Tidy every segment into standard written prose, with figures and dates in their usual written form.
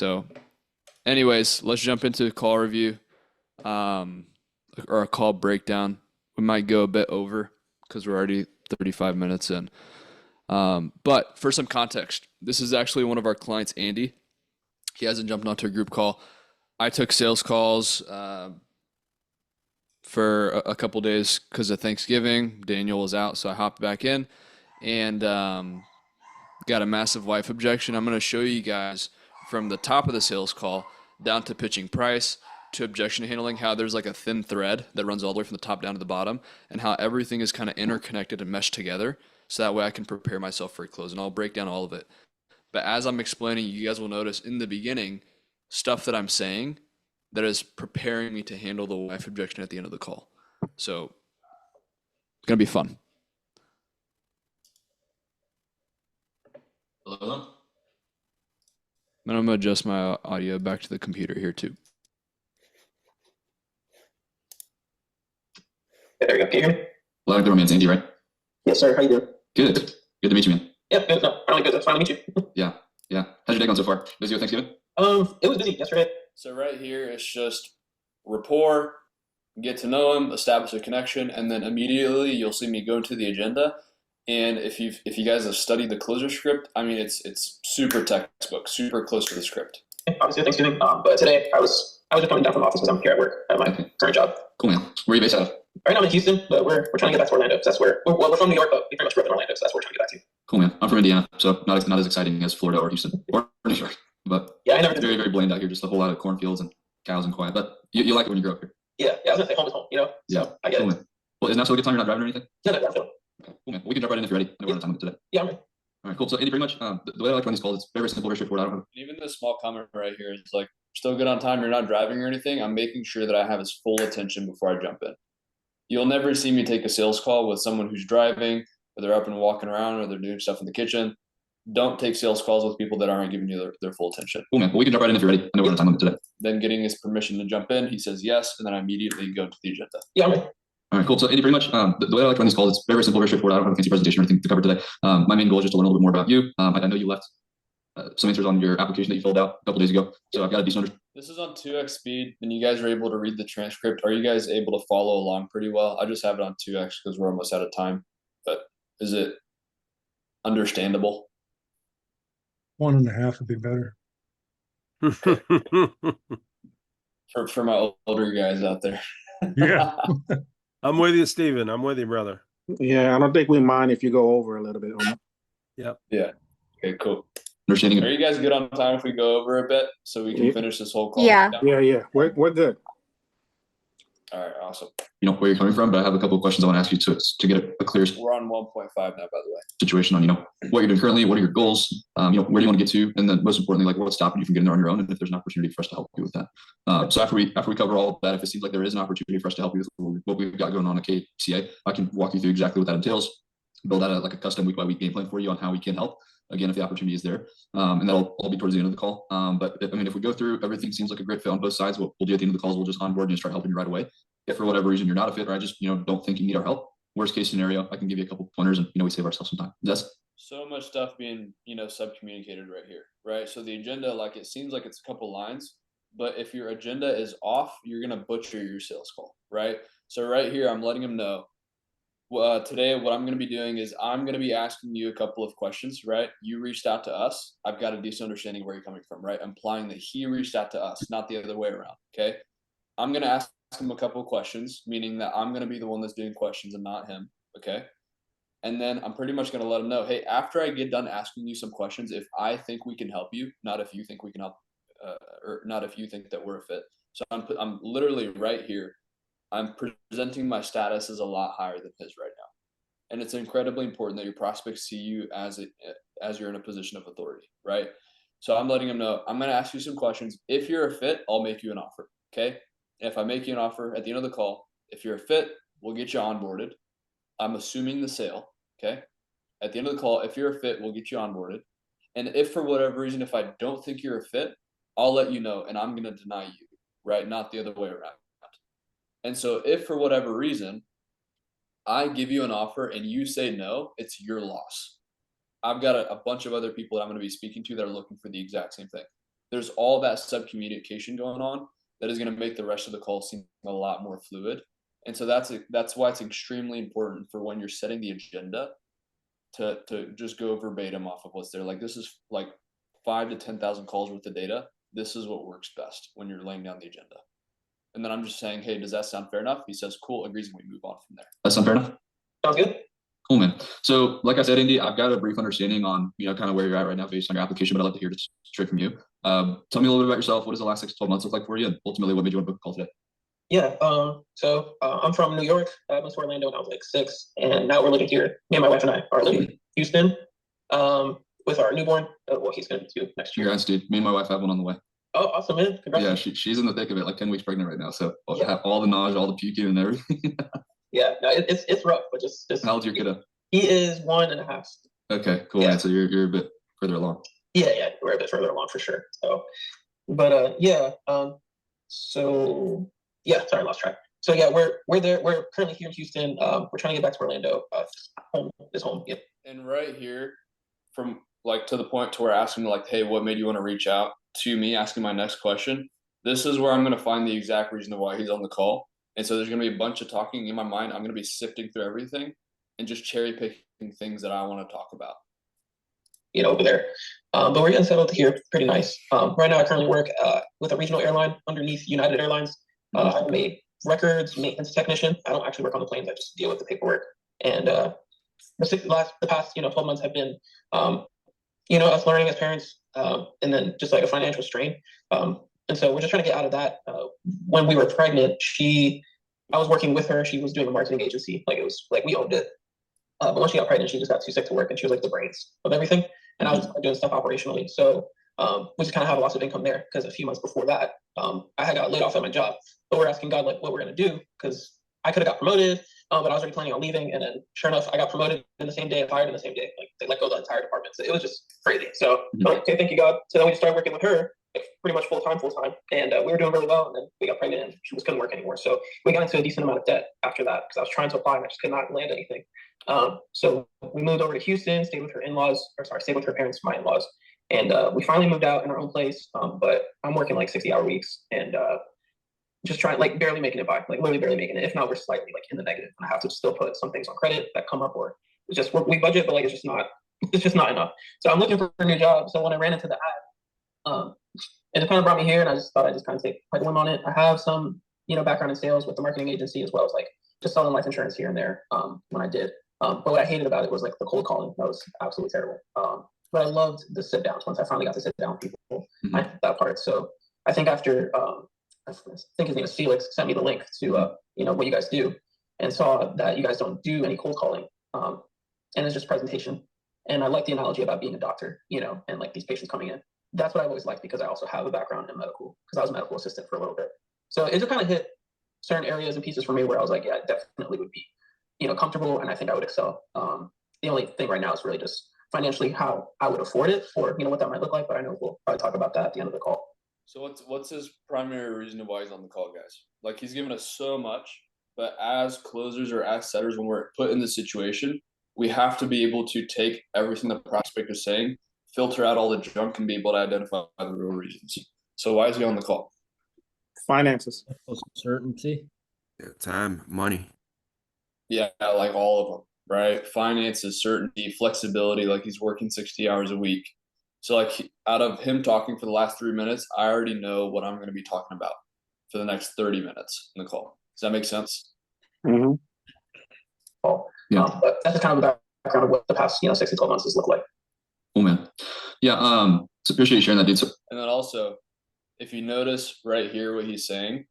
So, anyways, let's jump into the call review, um, or a call breakdown. We might go a bit over because we're already 35 minutes in. But for some context, this is actually one of our clients, Andy. He hasn't jumped onto a group call. I took sales calls for a couple days because of Thanksgiving. Daniel was out, so I hopped back in and got a massive wife objection. I'm going to show you guys from the top of the sales call down to pitching price to objection handling, how there's like a thin thread that runs all the way from the top down to the bottom, and how everything is kind of interconnected and meshed together. So that way I can prepare myself for a close, and I'll break down all of it. But as I'm explaining, you guys will notice in the beginning stuff that I'm saying that is preparing me to handle the wife objection at the end of the call. So it's going to be fun. Hello? And I'm going to adjust my audio back to the computer here too. There we go. Can you hear me? Hello, it's Andy, right? Yes, sir. How you doing? Good. Good to meet you, man. Yeah, good. No, finally good. It's finally meet you. Yeah. How's your day going so far? Busy with Thanksgiving? It was busy yesterday. So right here, it's just rapport, get to know him, establish a connection, and then immediately you'll see me go into the agenda. And if you guys have studied the closer script, I mean it's super textbook, super close to the script. Obviously Thanksgiving, but today I was just coming down from the office because I'm here at work at my current job. Cool, man. Where are you based out of? Right now I'm in Houston, but we're trying to get back to Orlando because that's where we're from New York, but we pretty much grew up in Orlando, so that's where we're trying to get back to. Cool, man. I'm from Indiana, so not as exciting as Florida or Houston or New York, but yeah, I never very, very bland out here. Just a whole lot of cornfields and cows and quiet. But you like it when you grow up here. Yeah, I was gonna say home is home, you know. Yeah, so I get cool, it. man. Well, is now still a good time? You're not driving or anything? No, I'm feeling. Okay, cool, man. We can jump right in if you're ready. I know we're on time today. Yeah, I'm ready. All right, cool. So Andy, pretty much the way I like to run these calls, it's very simple, very straightforward. I don't have Even this small comment right here is like, still good on time, you're not driving or anything. I'm making sure that I have his full attention before I jump in. You'll never see me take a sales call with someone who's driving, or they're up and walking around, or they're doing stuff in the kitchen. Don't take sales calls with people that aren't giving you their full attention. Cool, man. Well, we can jump right in if you're ready. I know we're on time today. Then getting his permission to jump in, he says yes, and then I immediately go to the agenda. Yeah, I'm ready. All right, cool. So Andy, pretty much the way I like to run these calls, it's very simple, very straightforward. I don't have a fancy presentation or anything to cover today. My main goal is just to learn a little bit more about you. I know you left some answers on your application that you filled out a couple days ago, so I've got a decent understanding. This is on 2x speed, and you guys are able to read the transcript. Are you guys able to follow along pretty well? I just have it on 2x because we're almost out of time. But is it understandable? 1.5 would be better. For my older guys out there. Yeah. I'm with you, Steven. I'm with you, brother. Yeah, I don't think we mind if you go over a little bit. Yep. Yeah. Okay, cool. Understanding. Are you guys good on time if we go over a bit so we can Yeah. finish this whole call? Yeah. Yeah, we're good. All right, awesome. You know where you're coming from, but I have a couple of questions I want to ask you to get a clear We're on 1.5 now, by the way. situation on what you're doing currently, what are your goals, where do you want to get to, and then most importantly, like what's stopping you from getting there on your own, and if there's an opportunity for us to help you with that. So after we cover all of that, if it seems like there is an opportunity for us to help you with what we've got going on at KCA, I can walk you through exactly what that entails, build out a custom week by week game plan for you on how we can help. Again, if the opportunity is there, and that'll all be towards the end of the call. But if we go through, everything seems like a great fit on both sides. What we'll do at the end of the calls, we'll just onboard you and start helping you right away. If for whatever reason you're not a fit, or I just don't think you need our help, worst case scenario, I can give you a couple pointers, and we save ourselves some time. Yes. So much stuff being sub-communicated right here, right? So the agenda, like it seems like it's a couple lines, but if your agenda is off, you're gonna butcher your sales call, right? So right here, I'm letting them know. Today, what I'm going to be doing is I'm going to be asking you a couple of questions, right? You reached out to us. I've got a decent understanding where you're coming from, right? Implying that he reached out to us, not the other way around, okay? I'm going to ask him a couple of questions, meaning that I'm going to be the one that's doing questions and not him, okay? And then I'm pretty much going to let him know, hey, after I get done asking you some questions, if I think we can help you, not if you think we can help, or not if you think that we're a fit. So I'm literally right here. I'm presenting my status as a lot higher than his right now. And it's incredibly important that your prospects see you as you're in a position of authority, right? So I'm letting them know, I'm going to ask you some questions. If you're a fit, I'll make you an offer, okay? And if I make you an offer at the end of the call, if you're a fit, we'll get you onboarded. I'm assuming the sale, okay? At the end of the call, if you're a fit, we'll get you onboarded. And if for whatever reason, if I don't think you're a fit, I'll let you know, and I'm going to deny you, right? Not the other way around. And so if for whatever reason, I give you an offer and you say no, it's your loss. I've got a bunch of other people that I'm going to be speaking to that are looking for the exact same thing. there's all that sub communication going on that is going to make the rest of the call seem a lot more fluid. And so that's why it's extremely important for when you're setting the agenda to just go verbatim off of what's there. Like, this is like 5 to 10,000 calls worth of data. This is what works best when you're laying down the agenda. And then I'm just saying, hey, does that sound fair enough? He says, cool, agrees, and we move on from there. That sound fair enough? Sounds good. Cool, man. So like I said, Andy, I've got a brief understanding on, kind of where you're at right now based on your application, but I'd like to hear just straight from you. Tell me a little bit about yourself. What does the last 6 to 12 months look like for you? And ultimately, what made you want to book a call today? Yeah. I'm from New York. I moved to Orlando when I was like 6, and now we're living here. Me and my wife and I are living in Houston, with our newborn. Well, he's going to be 2 next year. Congrats, dude. Me and my wife have one on the way. Oh, awesome, man! Congrats. Yeah, she's in the thick of it, like 10 weeks pregnant right now. So Yeah. have all the nausea, all the puking, and everything. Yeah. No, it's rough, but just How old's your kiddo? he is 1.5. Okay, cool, Yeah. man. So you're a bit further along. Yeah, we're a bit further along for sure. So, but yeah, so yeah, sorry, I lost track. So yeah, we're there. We're currently here in Houston. We're trying to get back to Orlando. Home is home. Yep. And right here, from like to the point to where asking like, hey, what made you want to reach out to me, asking my next question, this is where I'm going to find the exact reason of why he's on the call. And so there's going to be a bunch of talking in my mind. I'm going to be sifting through everything and just cherry picking things that I want to talk about. Over there. But we're getting settled here pretty nice. Right now I currently work with a regional airline underneath United Airlines. I'm a records maintenance technician. I don't actually work on the planes. I just deal with the paperwork. And the past 12 months have been us learning as parents, and then just like a financial strain. And so we're just trying to get out of that. When we were pregnant, I was working with her. She was doing a marketing agency. Like, it was like we owned it. But when she got pregnant, she just got too sick to work, and she was like the brains of everything. And I was doing stuff operationally. So we just kind of have a loss of income there, because a few months before that, I had got laid off at my job. But we're asking God, like, what we're going to do, because I could have got promoted, but I was already planning on leaving. And then sure enough, I got promoted in the same day and fired in the same day. Like, they let go of the entire department. So it was just crazy. So I'm like, okay, thank you, God. So then we just started working with her, like, pretty much full time. And we were doing really well. And then we got pregnant and she just couldn't work anymore. So we got into a decent amount of debt after that, because I was trying to apply and I just could not land anything. So we moved over to Houston, stayed with her parents, my in-laws. And we finally moved out in our own place. But I'm working like 60-hour weeks and just trying, like, barely making it by, like literally barely making it. If not, we're slightly like in the negative. And I have to still put some things on credit that come up, or it's just we budget, but like it's just not enough. So I'm looking for a new job. So when I ran into the ad, it kind of brought me here, and I just thought I'd just kind of take a whim on it. I have some background in sales with the marketing agency, as well as like just selling life insurance here and there when I did. But what I hated about it was like the cold calling. That was absolutely terrible. But I loved the sit downs. Once I finally got to sit down with people, I did that part. So I think after I think his name is Felix, sent me the link to what you guys do, and saw that you guys don't do any cold calling, and it's just presentation. And I like the analogy about being a doctor, and like these patients coming in. That's what I've always liked, because I also have a background in medical, because I was a medical assistant for a little bit. So it just kind of hit certain areas and pieces for me where I was like, yeah, I definitely would be comfortable, and I think I would excel. The only thing right now is really just financially how I would afford it, or what that might look like. But I know we'll probably talk about that at the end of the call. So what's his primary reason why he's on the call, guys? Like, he's given us so much, but as closers or as setters, when we're put in this situation, we have to be able to take everything the prospect is saying, filter out all the junk, and be able to identify the real reasons. So why is he on the call? Finances. Certainty. Yeah, time, money. Yeah, like all of them, right? Finances, certainty, flexibility, like he's working 60 hours a week. So like, out of him talking for the last 3 minutes, I already know what I'm going to be talking about for the next 30 minutes in the call. Does that make sense? Mm-hmm. Yeah. But that's kind of the background of what the past 6 to 12 months has looked like. Cool, man. Yeah. So appreciate you sharing that, dude. So, And then also, if you notice right here what he's saying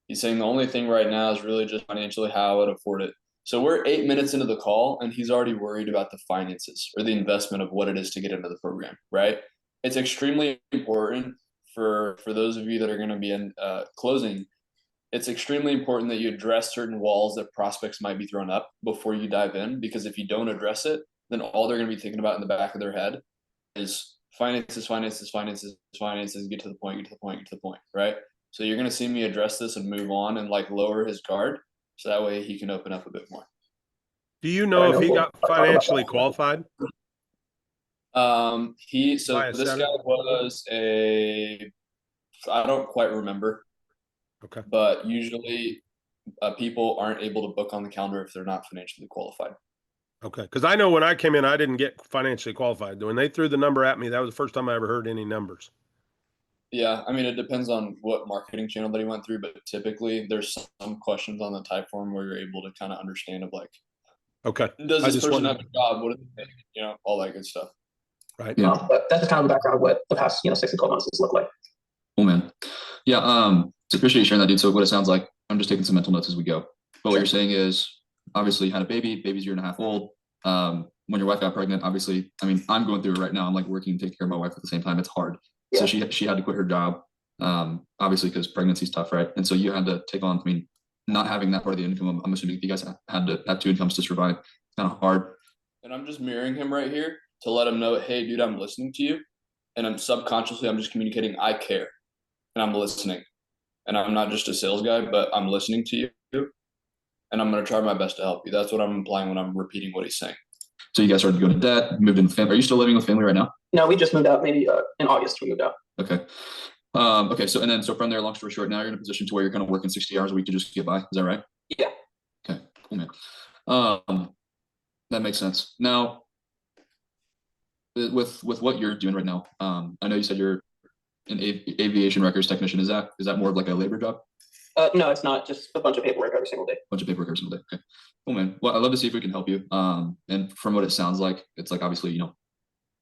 the only thing right now is really just financially how I would afford it. So we're 8 minutes into the call, and he's already worried about the finances or the investment of what it is to get into the program, right? It's extremely important for those of you that are going to be in closing. It's extremely important that you address certain walls that prospects might be thrown up before you dive in, because if you don't address it, then all they're going to be thinking about in the back of their head is finances, get to the point, right? So you're going to see me address this and move on and like lower his guard, so that way he can open up a bit more. Do you know if he got financially qualified? So By a this setter? guy was I don't quite remember, Okay. but usually people aren't able to book on the calendar if they're not financially qualified. Okay. Because I know when I came in, I didn't get financially qualified. When they threw the number at me, that was the first time I ever heard any numbers. Yeah, I mean, it depends on what marketing channel that he went through, but typically there's some questions on the type form where you're able to kind of understand of like, Okay. does I this just person wondered. have a job? What do they make? You know, all that good stuff. Right. Yeah. But that's just kind of the background of what the past 6 to 12 months has looked like. Cool, man. Yeah. So appreciate you sharing that, dude. So what it sounds like, I'm just taking some mental notes as we go. But what you're saying is, obviously, you had a baby's 1.5 years old. When your wife got pregnant, obviously, I mean, I'm going through it right now. I'm like working and taking care of my wife at the same time. It's hard. So Yeah. she had to quit her job, obviously, because pregnancy's tough, right? And so you had to take on, I mean, not having that part of the income. I'm assuming you guys had to have two incomes to survive. It's kind of hard. And I'm just mirroring him right here to let him know, hey, dude, I'm listening to you. And I'm just communicating, I care and I'm listening. And I'm not just a sales guy, but I'm listening to you. And I'm going to try my best to help you. That's what I'm implying when I'm repeating what he's saying. So you guys started going to debt, moved in with family. Are you still living with family right now? No, we just moved out maybe in August. We moved out. Okay. Okay. So from there, long story short, now you're in a position to where you're kind of working 60 hours a week to just get by. Is that right? Yeah. Okay. Cool, man. That makes sense. Now, with what you're doing right now, I know you said you're an aviation records technician. Is that more of like a labor job? No, it's not. Just a bunch of paperwork every single day. Bunch of paperwork every single day. Okay. Cool, man. Well, I'd love to see if we can help you. And from what it sounds like, it's like obviously,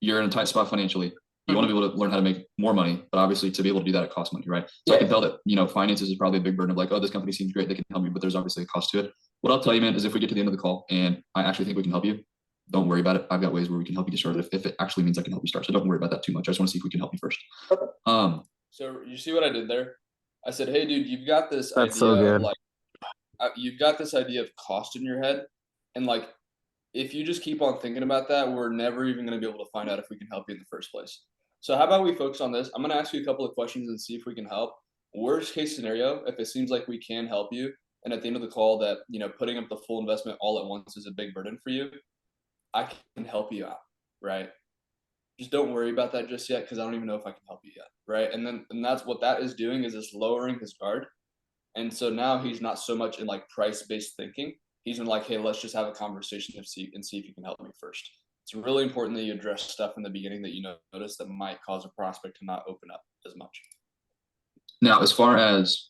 you're in a tight spot financially. You want to be able to learn how to make more money, but obviously to be able to do that, it costs money, right? So I can tell that, finances is probably a big burden of like, oh, this company seems great, they can help me, but there's obviously a cost to it. What I'll tell you, man, is if we get to the end of the call and I actually think we can help you, don't worry about it. I've got ways where we can help you get started if it actually means I can help you start. So don't worry about that too much. I just want to see if we can help you first. So you see what I did there? I said, hey, dude, you've got this That's idea so good. of like, you've got this idea of cost in your head. And like, if you just keep on thinking about that, we're never even going to be able to find out if we can help you in the first place. So how about we focus on this? I'm going to ask you a couple of questions and see if we can help. Worst case scenario, if it seems like we can help you, and at the end of the call that, putting up the full investment all at once is a big burden for you, I can help you out, right? Just don't worry about that just yet because I don't even know if I can help you yet, right? And that's what that is doing is just lowering his guard. And so now he's not so much in like price-based thinking. He's in like, hey, let's just have a conversation and see if you can help me first. It's really important that you address stuff in the beginning that you notice that might cause a prospect to not open up as much. Now, as far as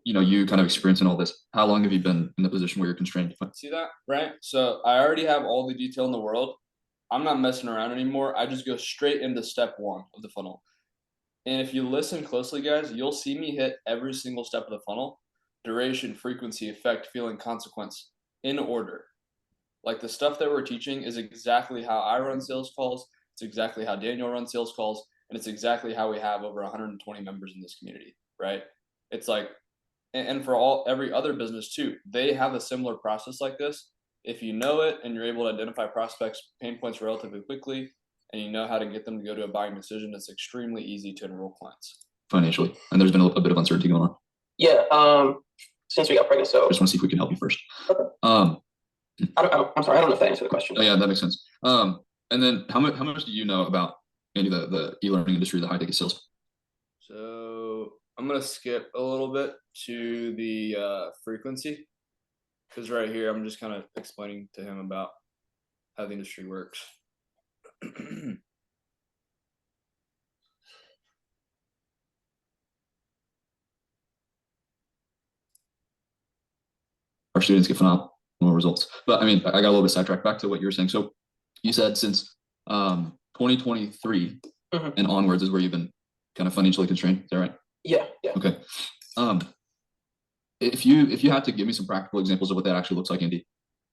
you kind of experiencing all this, how long have you been in the position where you're constrained? See that, right? So I already have all the detail in the world. I'm not messing around anymore. I just go straight into step one of the funnel. And if you listen closely, guys, you'll see me hit every single step of the funnel: duration, frequency, effect, feeling, consequence, in order. Like the stuff that we're teaching is exactly how I run sales calls. It's exactly how Daniel runs sales calls. And it's exactly how we have over 120 members in this community, right? It's like, and for every other business too, they have a similar process like this. If you know it and you're able to identify prospects' pain points relatively quickly, and you know how to get them to go to a buying decision, it's extremely easy to enroll clients Financially, and there's been a bit of uncertainty going on. Yeah. Since we got pregnant, so Just want to see if we can help you first. Okay. I'm sorry, I don't know if that answered the question. Oh, yeah, that makes sense. And then how much do you know about Andy, the e-learning industry, the high ticket sales? So I'm gonna skip a little bit to the frequency, because right here I'm just kind of explaining to him about how the industry works. Our students get phenomenal results. But I mean, I got a little bit sidetracked back to what you were saying. So you said since 2023 and onwards is where you've been kind of financially constrained. Is that right? Yeah. Okay. If you had to give me some practical examples of what that actually looks like, Andy,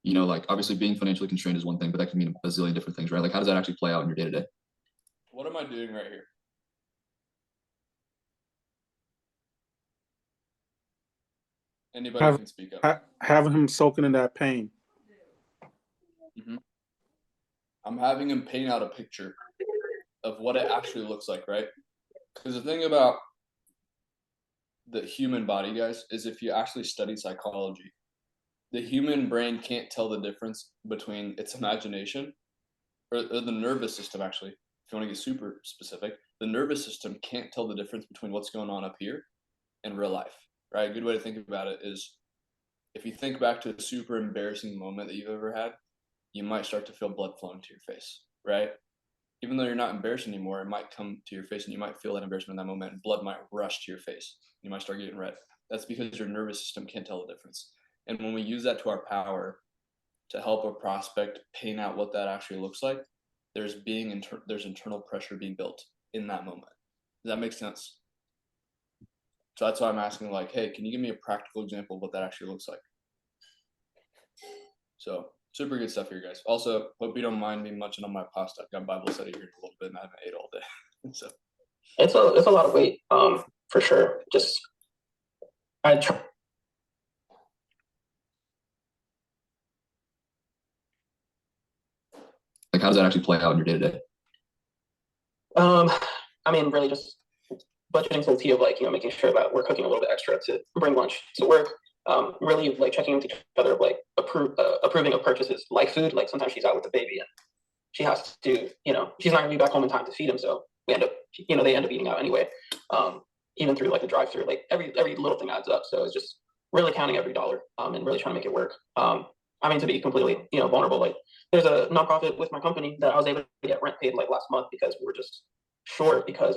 like obviously being financially constrained is one thing, but that can mean a zillion different things, right? Like how does that actually play out in your day to day? What am I doing right here? Anybody can speak up. Having him soaking in that pain. I'm having him paint out a picture of what it actually looks like, right? Because the thing about the human body, guys, is if you actually study psychology, the human brain can't tell the difference between its imagination or the nervous system, actually, if you want to get super specific, the nervous system can't tell the difference between what's going on up here and real life, right? A good way to think about it is if you think back to a super embarrassing moment that you've ever had, you might start to feel blood flowing to your face, right? Even though you're not embarrassed anymore, it might come to your face and you might feel that embarrassment in that moment and blood might rush to your face. You might start getting red. That's because your nervous system can't tell the difference. And when we use that to our power to help a prospect paint out what that actually looks like, there's internal pressure being built in that moment. Does that make sense? So that's why I'm asking, like, hey, can you give me a practical example of what that actually looks like? So super good stuff here, guys. Also, hope you don't mind me munching on my pasta. I've got Bible study here in a little bit and I haven't ate all day. So It's a lot of weight, for sure. Just I try. Like, how does that actually play out in your day to day? I mean, really just budgeting to the T of like, making sure that we're cooking a little bit extra to bring lunch to work. Really like checking with each other, like approving of purchases, like food. Like sometimes she's out with the baby and she has to, she's not gonna be back home in time to feed him. So we end up, they end up eating out anyway. Even through like the drive-through, like every little thing adds up. So it's just really counting every dollar, and really trying to make it work. I mean, to be completely, vulnerable, like there's a nonprofit with my company that I was able to get rent paid like last month because we were just short because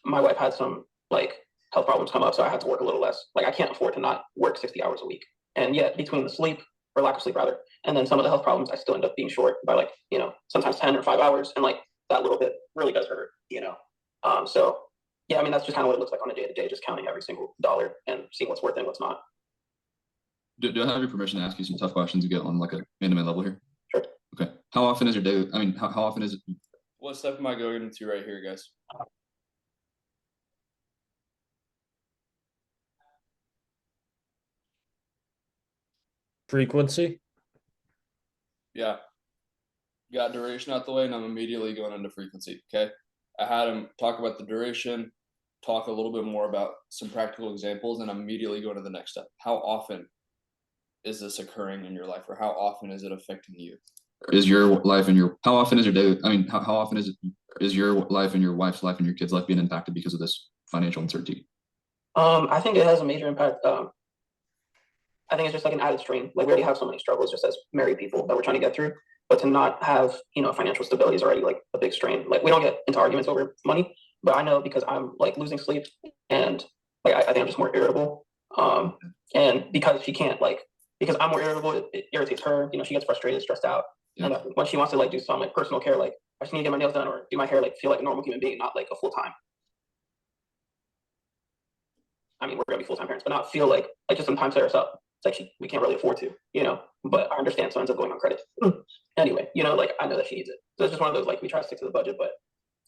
my wife had some like health problems come up, so I had to work a little less. Like I can't afford to not work 60 hours a week. And yet between the sleep or lack of sleep rather, and then some of the health problems, I still end up being short by like, sometimes 10 or 5 hours. And like that little bit really does hurt, So yeah, I mean, that's just kind of what it looks like on a day to day, just counting every single dollar and seeing what's worth it and what's not. Do I have your permission to ask you some tough questions to get on like a intimate level here? Sure. Okay. How often is your day? I mean, how often is it? what step am I going into right here, guys? Frequency? Yeah. Got duration out the way and I'm immediately going into frequency. Okay. I had him talk about the duration, talk a little bit more about some practical examples, and I'm immediately going to the next step. How often is this occurring in your life, or how often is it affecting you? Is your life and your how often is your day? I mean, how often is your life and your wife's life and your kids' life being impacted because of this financial uncertainty? I think it has a major impact. I think it's just like an added strain. Like we already have so many struggles just as married people that we're trying to get through, but to not have, financial stability is already like a big strain. Like we don't get into arguments over money, but I know because I'm like losing sleep and like I think I'm just more irritable. And because she can't because I'm more irritable, it irritates her. She gets frustrated, stressed out. Yeah. And when she wants to like do some like personal care, like I just need to get my nails done or do my hair, like feel like a normal human being, not like a full time. I mean, we're gonna be full time parents, but not feel like just sometimes set us up. It's like we can't really afford to, But I understand, so it ends up going on credit. Anyway, like I know that she needs it. So it's just one of those like we try to stick to the budget, but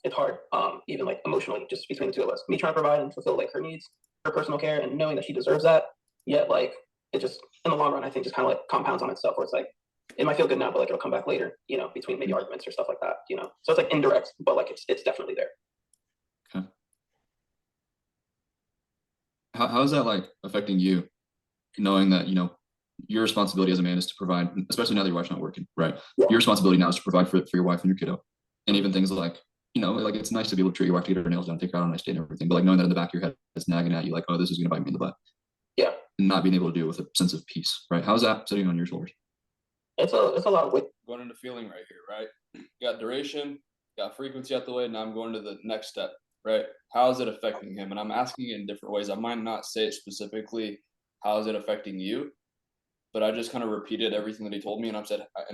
it's hard, even like emotionally, just between the two of us. Me trying to provide and fulfill like her needs, her personal care, and knowing that she deserves that. Yet like it just in the long run, I think just kind of like compounds on itself. Where it's like it might feel good now, but like it'll come back later, between maybe arguments or stuff like that, So it's like indirect, but like it's definitely there. Okay. How is that like affecting you, knowing that your responsibility as a man is to provide, especially now that your wife's not working, right? Yeah. Your responsibility now is to provide for your wife and your kiddo, and even things like like it's nice to be able to treat your wife to get her nails done, take her out on a nice date and everything, but like knowing that in the back of your head is nagging at you, like, oh, this is gonna bite me in the butt. Yeah. And not being able to do it with a sense of peace, right? How's that sitting on your shoulders? It's a lot of weight. Going into feeling right here, right? Got duration, got frequency out the way. Now I'm going to the next step, right? How is it affecting him? And I'm asking it in different ways. I might not say it specifically, how is it affecting you? But I just kind of repeated everything that he told me. And I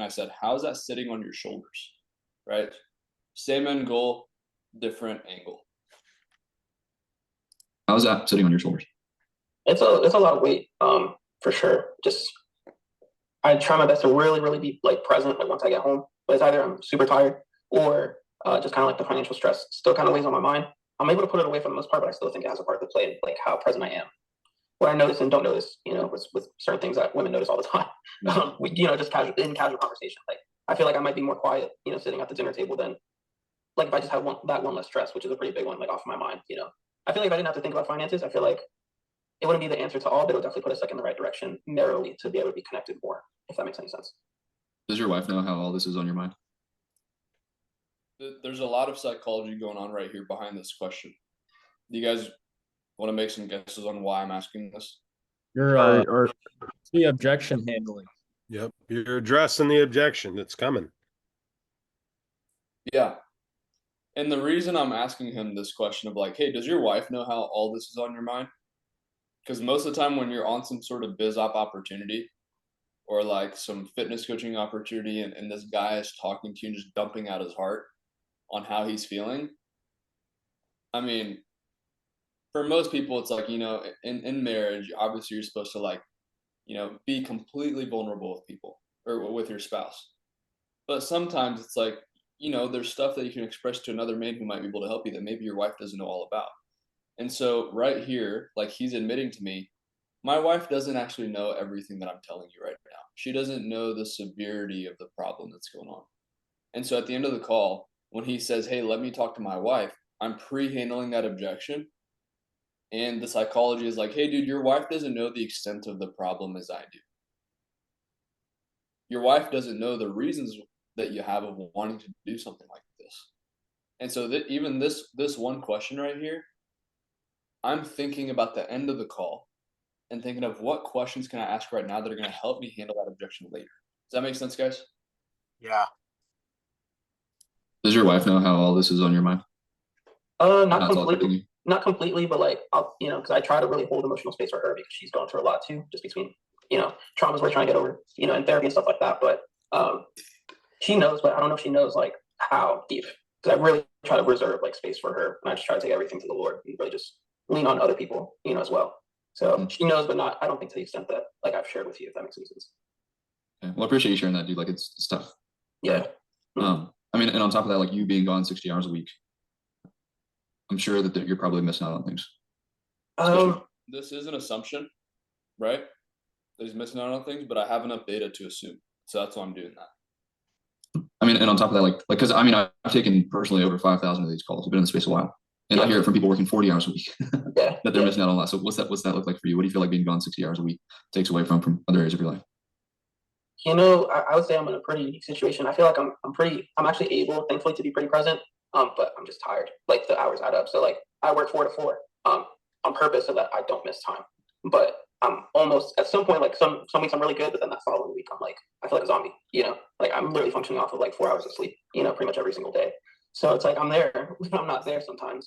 said, how is that sitting on your shoulders? Right? Same end goal, different angle. How's that sitting on your shoulders? It's a lot of weight, for sure. Just I try my best to really, really be like present like once I get home. But it's either I'm super tired or just kind of like the financial stress still kind of weighs on my mind. I'm able to put it away for the most part, but I still think it has a part to play in like how present I am. What I notice and don't notice, with certain things that women notice all the time. We, just in casual conversation. Like I feel like I might be more quiet, sitting at the dinner table than like if I just have one less stress, which is a pretty big one, like off my mind. I feel like if I didn't have to think about finances, I feel like it wouldn't be the answer to all, but it would definitely put us like in the right direction narrowly to be able to be connected more, if that makes any sense. Does your wife know how all this is on your mind? There's a lot of psychology going on right here behind this question. Do you guys want to make some guesses on why I'm asking this? Your Or the objection handling. Yep. You're addressing the objection that's coming. Yeah. And the reason I'm asking him this question of like, hey, does your wife know how all this is on your mind? Because most of the time when you're on some sort of biz op opportunity or like some fitness coaching opportunity and this guy is talking to you and just dumping out his heart on how he's feeling. I mean, for most people, it's like, in marriage, obviously you're supposed to like, be completely vulnerable with people or with your spouse. But sometimes it's like, there's stuff that you can express to another man who might be able to help you that maybe your wife doesn't know all about. And so right here, like he's admitting to me, my wife doesn't actually know everything that I'm telling you right now. She doesn't know the severity of the problem that's going on. And so at the end of the call, when he says, hey, let me talk to my wife, I'm pre-handling that objection. And the psychology is like, hey, dude, your wife doesn't know the extent of the problem as I do. Your wife doesn't know the reasons that you have of wanting to do something like this. And so that even this one question right here, I'm thinking about the end of the call and thinking of what questions can I ask right now that are going to help me handle that objection later. Does that make sense, guys? yeah. Does your wife know how all this is on your mind? Not That's all affecting completely, you? not completely, but like I'll, because I try to really hold emotional space for her because she's going through a lot too, just between, traumas we're trying to get over, in therapy and stuff like that. But she knows, but I don't know if she knows like how deep. Because I really try to reserve like space for her, and I just try to take everything to the Lord and really just lean on other people, as well. So she knows, but not. I don't think to the extent that like I've shared with you, if that makes any sense. Okay. Well, I appreciate you sharing that, dude. Like it's tough. Yeah. I mean, and on top of that, like you being gone 60 hours a week, I'm sure that you're probably missing out on things. This is an assumption, right? That he's missing out on things, but I have enough data to assume. So that's why I'm doing that. I mean, and on top of that, like, because I mean, I've taken personally over 5,000 of these calls. I've been in the space a while, and I hear it from people working 40 hours a week that they're missing out on a lot. So what's that look like for you? What do you feel like being gone 60 hours a week takes away from other areas of your life? I would say I'm in a pretty unique situation. I feel like I'm actually able, thankfully, to be pretty present. But I'm just tired. Like the hours add up. So like I work 4 to 4, on purpose so that I don't miss time. But I'm almost at some point, like some weeks I'm really good, but then that following week I'm like, I feel like a zombie, like I'm literally functioning off of like 4 hours of sleep, pretty much every single day. So it's like I'm there, but I'm not there sometimes,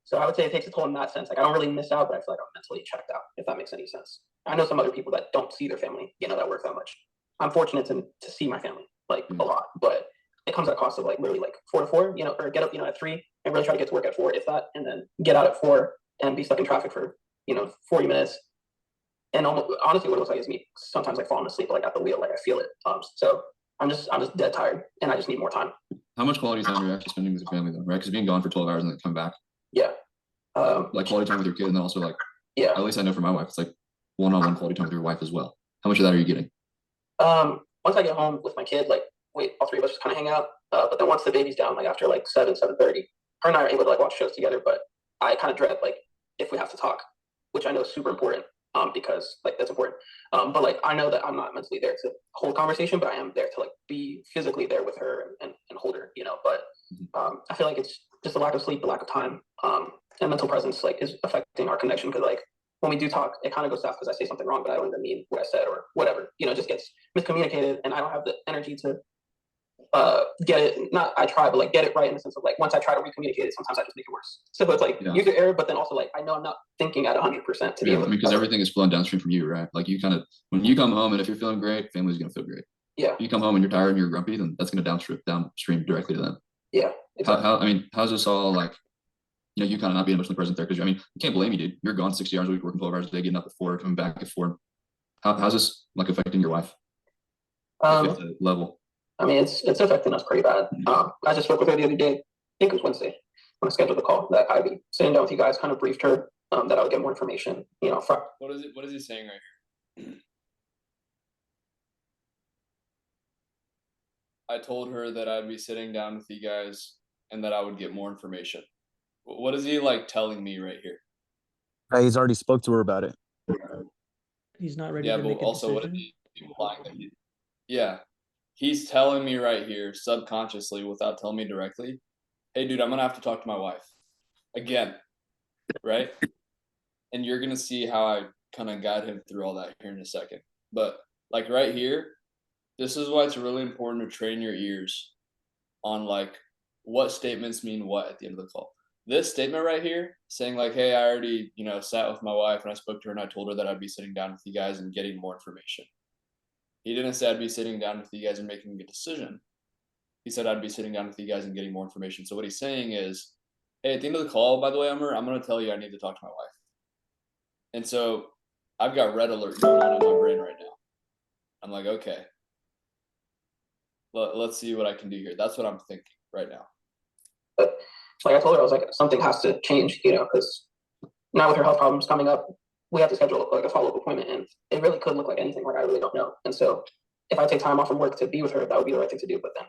so I would say it takes a toll in that sense. Like I don't really miss out, but I feel like I'm mentally checked out, if that makes any sense. I know some other people that don't see their family, that work that much. I'm fortunate to see my family like a lot, but it comes at a cost of like literally like 4 to 4, or get up, at 3 and really try to get to work at 4, if that, and then get out at 4 and be stuck in traffic for, 40 minutes. And honestly, what it looks like is me sometimes like falling asleep, like at the wheel, like I feel it. So I'm just dead tired, and I just need more time. How much quality time are you actually spending with your family though, right? Because being gone for 12 hours and then coming back. Yeah. Like quality time with your kid, and then also like, yeah. At least I know for my wife, it's like one-on-one quality time with your wife as well. How much of that are you getting? Once I get home with my kid, like all 3 of us just kind of hang out. But then once the baby's down, like after like 7:30, her and I are able to like watch shows together. But I kind of dread like if we have to talk, which I know is super important. Because like that's important. But like I know that I'm not mentally there to hold conversation, but I am there to like be physically there with her and hold her, But I feel like it's just a lack of sleep, a lack of time, and mental presence like is affecting our connection. Because like when we do talk, it kind of goes south because I say something wrong, but I don't even mean what I said or whatever. Just gets miscommunicated, and I don't have the energy to get it. Not I try, but like get it right in the sense of like once I try to recommunicate it, sometimes I just make it worse. So it's like user error, but then also like I know I'm not thinking at 100% to be able to. Because everything is flowing downstream from you, right? Like you kind of when you come home and if you're feeling great, family's gonna feel great. Yeah. If you come home and you're tired and you're grumpy, then that's gonna downstream directly to them. Yeah. Exactly. How's this all like? You kind of not being emotionally present there because you can't blame you, dude. You're gone 60 hours a week, working 12 hours a day, getting up at 4, coming back at 4. How's this like affecting your wife? Level. I mean, it's affecting us pretty bad. I just spoke with her the other day. I think it was Wednesday when I scheduled the call that I'd be sitting down with you guys, kind of briefed her that I would get more information. What is he saying right here? I told her that I'd be sitting down with you guys and that I would get more information. What is he like telling me right here? He's already spoke to her about it. He's not ready Yeah, to but make a also what is decision. he implying that he? Yeah. he's telling me right here subconsciously without telling me directly, hey dude, I'm gonna have to talk to my wife again, right? And you're gonna see how I kind of guide him through all that here in a second. But like right here, this is why it's really important to train your ears on like what statements mean what at the end of the call. This statement right here saying like, hey, I already, sat with my wife and I spoke to her and I told her that I'd be sitting down with you guys and getting more information. He didn't say I'd be sitting down with you guys and making a decision. He said I'd be sitting down with you guys and getting more information. So what he's saying is, hey, at the end of the call, by the way, Umar, I'm going to tell you I need to talk to my wife. And so I've got red alert going on in my brain right now. I'm like, okay, let's see what I can do here. That's what I'm thinking right now. But like I told her, I was like, something has to change, because now with her health problems coming up, we have to schedule like a follow-up appointment, and it really could look like anything where I really don't know. And so if I take time off from work to be with her, that would be the right thing to do. But then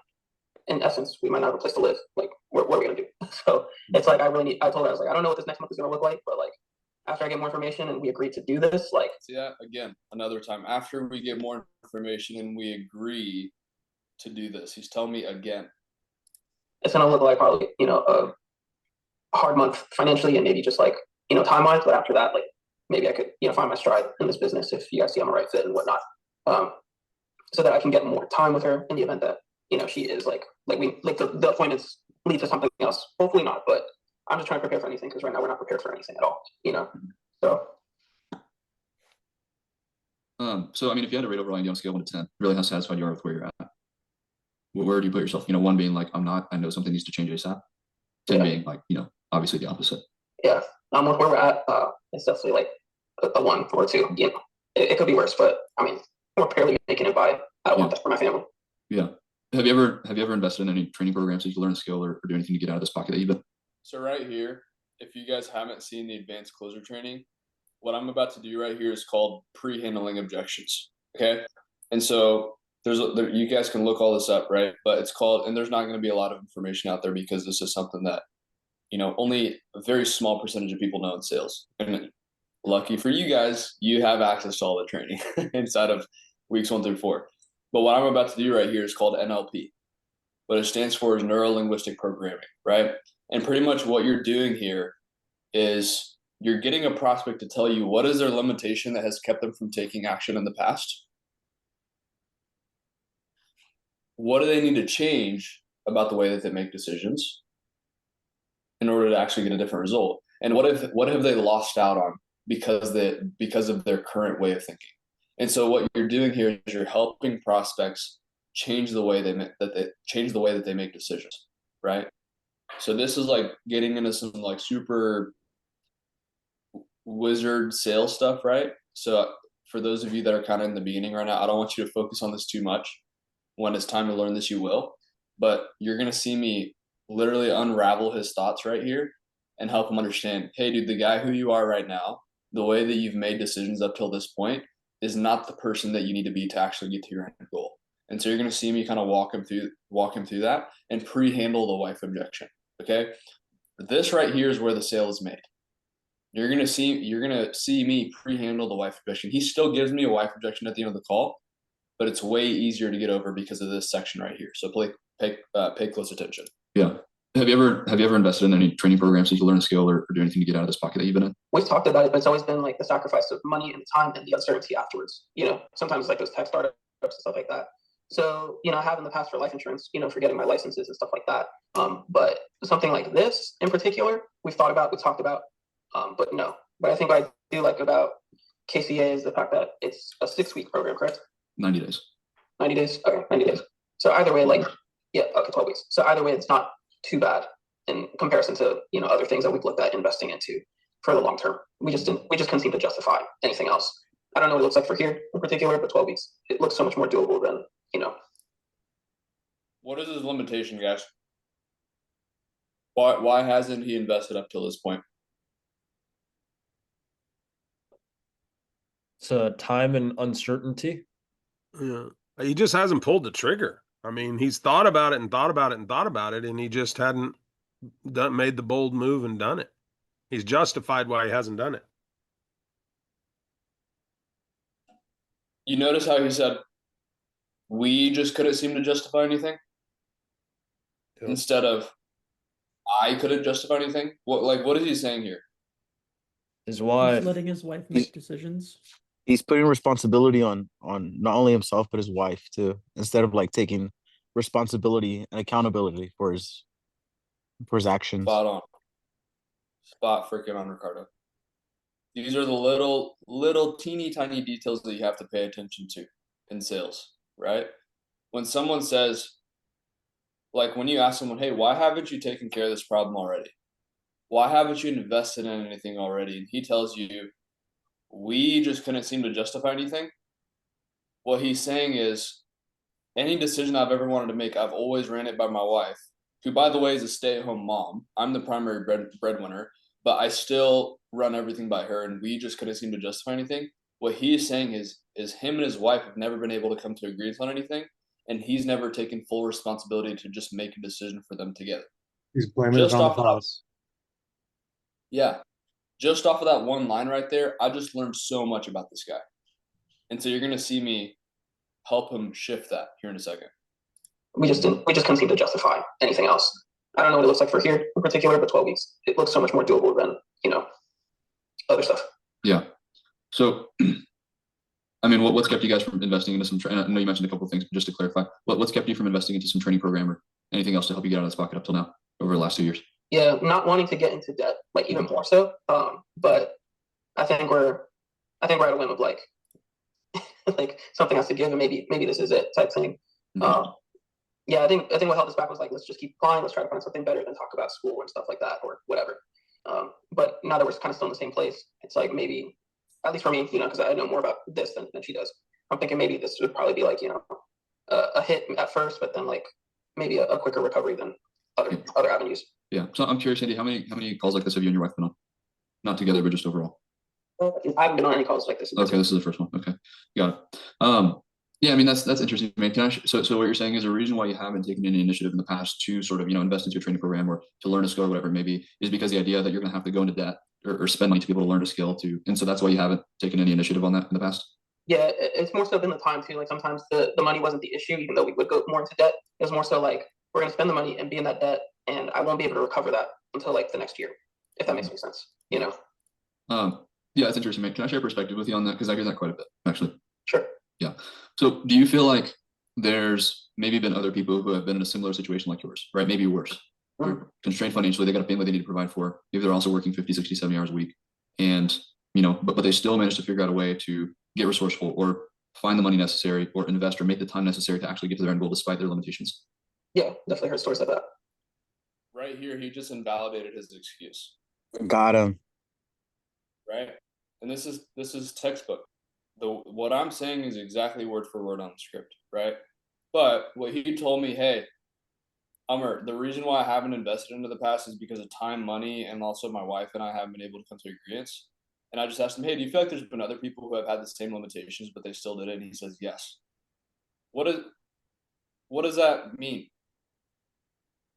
in essence, we might not have a place to live. Like, what are we gonna do? So it's like I told her, I was like, I don't know what this next month is gonna look like, but like after I get more information and we agree to do this, like yeah, again, another time after we get more information and we agree to do this, he's telling me again, it's gonna look like probably, a hard month financially and maybe just like, time-wise, but after that, like maybe I could, find my stride in this business if you guys see I'm a right fit and whatnot. So that I can get more time with her in the event that, she is like the appointments lead to something else. Hopefully not, but I'm just trying to prepare for anything because right now we're not prepared for anything at all, So So I mean, if you had to rate overall on a scale of 1 to 10, really how satisfied you are with where you're at? Where do you put yourself? 1 being like, I'm not, I know something needs to change ASAP. 10 being like, obviously the opposite. Yeah. With where we're at, it's definitely like a 1 or a 2. It could be worse, but I mean, we're barely making it by. I don't want that for my family. Yeah. Have you ever invested in any training programs to learn a skill or do anything to get out of this pocket that you've been? So right here, if you guys haven't seen the advanced closer training, what I'm about to do right here is called pre-handling objections. Okay. And so you guys can look all this up, right? But it's called, and there's not going to be a lot of information out there because this is something that, only a very small percentage of people know in sales. And lucky for you guys, you have access to all the training inside of weeks 1 through 4. But what I'm about to do right here is called NLP. What it stands for is neuro-linguistic programming, right? And pretty much what you're doing here is you're getting a prospect to tell you what is their limitation that has kept them from taking action in the past. What do they need to change about the way that they make decisions in order to actually get a different result? And what have they lost out on because of their current way of thinking? And so what you're doing here is you're helping prospects change the way that they make decisions, right? So this is like getting into some like super wizard sales stuff, right? So for those of you that are kind of in the beginning right now, I don't want you to focus on this too much. When it's time to learn this, you will. But you're going to see me literally unravel his thoughts right here and help him understand, hey, dude, the guy who you are right now, the way that you've made decisions up till this point is not the person that you need to be to actually get to your end goal. And so you're going to see me kind of walk him through that and pre-handle the wife objection. Okay. This right here is where the sale is made. You're going to see me pre-handle the wife objection. He still gives me a wife objection at the end of the call, but it's way easier to get over because of this section right here. So pay close attention. Yeah. Have you ever invested in any training programs to learn a skill or do anything to get out of this pocket that you've been in? We've talked about it, but it's always been like the sacrifice of money and time and the uncertainty afterwards. Sometimes like those tech startups and stuff like that. So, I have in the past for life insurance, for getting my licenses and stuff like that. But something like this in particular, we've talked about, but no. But I think what I do like about KCA is the fact that it's a 6-week program, correct? 90 days. 90 days? Okay, 90 days. So either way, 12 weeks. So either way, it's not too bad in comparison to, other things that we've looked at investing into for the long term. We just couldn't seem to justify anything else. I don't know what it looks like for here in particular, but 12 weeks, it looks so much more doable than, What is his limitation, guys? Why hasn't he invested up till this point? It's time and uncertainty. Yeah. He just hasn't pulled the trigger. I mean, he's thought about it and thought about it and thought about it, and he just hadn't made the bold move and done it. He's justified why he hasn't done it. You notice how he said, we just couldn't seem to justify anything Yep. instead of I couldn't justify anything. What is he saying here? His He's wife. letting his wife make decisions. He's putting responsibility on not only himself but his wife too, instead of like taking responsibility and accountability for his actions. Spot on. Spot freaking on, Ricardo. These are the little teeny tiny details that you have to pay attention to in sales, right? When someone says, like when you ask someone, hey, why haven't you taken care of this problem already? Why haven't you invested in anything already? And he tells you, we just couldn't seem to justify anything. What he's saying is, any decision I've ever wanted to make, I've always ran it by my wife, who, by the way, is a stay-at-home mom. I'm the primary breadwinner, but I still run everything by her, and we just couldn't seem to justify anything. What he's saying is him and his wife have never been able to come to agreement on anything, and he's never taken full responsibility to just make a decision for them together. He's blaming it Just on the off of that, boss. yeah, just off of that one line right there, I just learned so much about this guy. And so you're gonna see me help him shift that here in a second. We just couldn't seem to justify anything else. I don't know what it looks like for here in particular, but 12 weeks, it looks so much more doable than, other stuff. Yeah. So, I mean, what's kept you guys from investing into some? I know you mentioned a couple of things, but just to clarify, what's kept you from investing into some training program or anything else to help you get out of this pocket up till now over the last 2 years? Yeah, not wanting to get into debt, like even more so. But I think we're at a whim of like something has to give, and maybe this is it type thing. Yeah, I think what held us back was like, let's just keep applying, let's try to find something better than talk about school and stuff like that or whatever. But now that we're kind of still in the same place, it's like maybe, at least for me, because I know more about this than she does. I'm thinking maybe this would probably be like, a hit at first, but then like maybe a quicker recovery than other avenues. Yeah. So I'm curious, Andy, how many calls like this have you and your wife been on? Not together, but just overall. I haven't been on any calls like this. Okay, this is the first one. Okay, got it. Yeah, I mean that's interesting. Man, can I? So what you're saying is the reason why you haven't taken any initiative in the past to sort of invest into a training program or to learn a skill or whatever it may be is because the idea that you're going to have to go into debt or spend money to be able to learn a skill too, and so that's why you haven't taken any initiative on that in the past. Yeah, it's more so been the time too. Like sometimes the money wasn't the issue, even though we would go more into debt. It was more so like we're going to spend the money and be in that debt, and I won't be able to recover that until like the next year, if that makes any sense. Yeah, it's interesting, man. Can I share a perspective with you on that? Because I hear that quite a bit, actually. Sure. Yeah. So do you feel like there's maybe been other people who have been in a similar situation like yours, right? Maybe worse. They're constrained financially, they got a family they need to provide for. Maybe they're also working 50, 60, 70 hours a week. And, but they still manage to figure out a way to get resourceful or find the money necessary or invest or make the time necessary to actually get to their end goal despite their limitations. Yeah, definitely heard stories like that. Right here, he just invalidated his excuse. Got him. Right? And this is textbook. What I'm saying is exactly word for word on the script, right? But what he told me, hey, Umar, the reason why I haven't invested into the past is because of time, money, and also my wife and I haven't been able to come to agreements. And I just asked him, hey, do you feel like there's been other people who have had the same limitations, but they still did it? And he says, yes. What does that mean?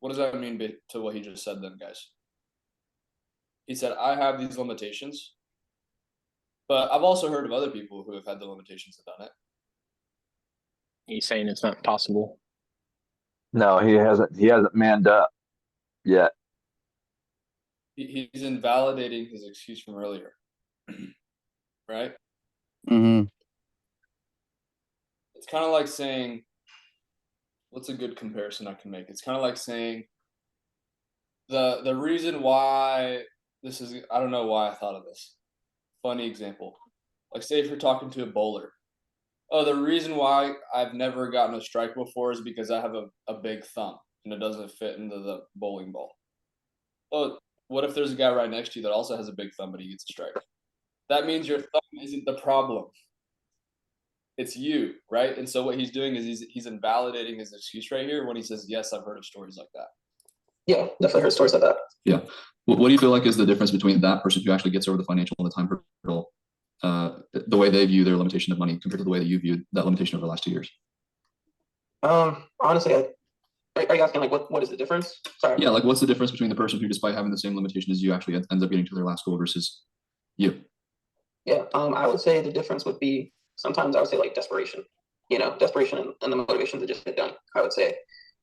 What does that mean to what he just said then, guys? He said, I have these limitations, but I've also heard of other people who have had the limitations and done it. He's saying it's not possible. No, he hasn't manned up yet. He's invalidating his excuse from earlier. Right? Mm-hmm. It's kind of like saying, what's a good comparison I can make? It's kind of like saying the reason why this is, I don't know why I thought of this. Funny example. Like say if you're talking to a bowler. Oh, the reason why I've never gotten a strike before is because I have a big thumb and it doesn't fit into the bowling ball. Oh, what if there's a guy right next to you that also has a big thumb but he gets a strike? That means your thumb isn't the problem. It's you, right? And so what he's doing is he's invalidating his excuse right here when he says, yes, I've heard of stories like that. Yeah, definitely heard stories like that. Yeah. What do you feel like is the difference between that person who actually gets over the financial and the time hurdle, the way they view their limitation of money compared to the way that you viewed that limitation over the last 2 years? Honestly, are you asking like what is the difference? Sorry. Yeah, like what's the difference between the person who, despite having the same limitation as you, actually ends up getting to their last goal versus you? Yeah, I would say the difference would be sometimes I would say like desperation. desperation and the motivation to just get done, I would say.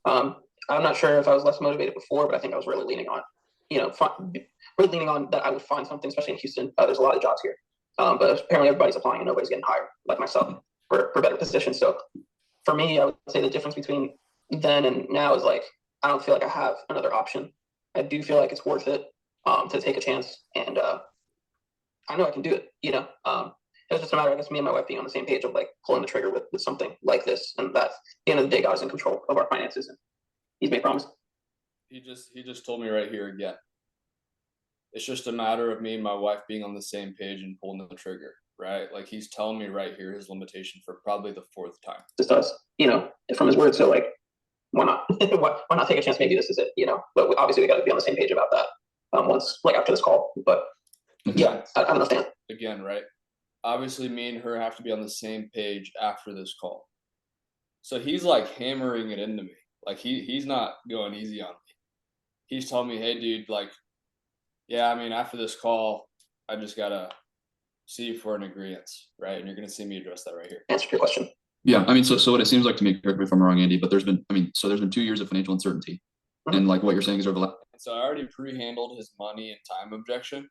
I'm not sure if I was less motivated before, but I think I was really leaning on, really leaning on that I would find something, especially in Houston. There's a lot of jobs here, but apparently everybody's applying and nobody's getting hired, like myself, for better positions. So for me, I would say the difference between then and now is like, I don't feel like I have another option. I do feel like it's worth it to take a chance, and I know I can do it. It was just a matter, I guess, me and my wife being on the same page of like pulling the trigger with something like this, and that at the end of the day, God is in control of our finances, and He's made promise. He just told me right here again. It's just a matter of me and my wife being on the same page and pulling the trigger, right? Like he's telling me right here his limitation for probably the 4th time. Just us, from His word. So like, why not? why not take a chance? Maybe this is it, But obviously we got to be on the same page about that once, like after this call. But yeah, I understand. Again, right? Obviously, me and her have to be on the same page after this call. So he's like hammering it into me. Like he's not going easy on me. He's telling me, hey, dude, like, yeah, I mean, after this call, I just gotta see you for an agreement, right? And you're gonna see me address that right here. Answer your question. Yeah, I mean, so what it seems like to me, correct me if I'm wrong, Andy, but there's been 2 years of financial uncertainty, and like what you're saying is overlap. So I already pre-handled his money and time objection.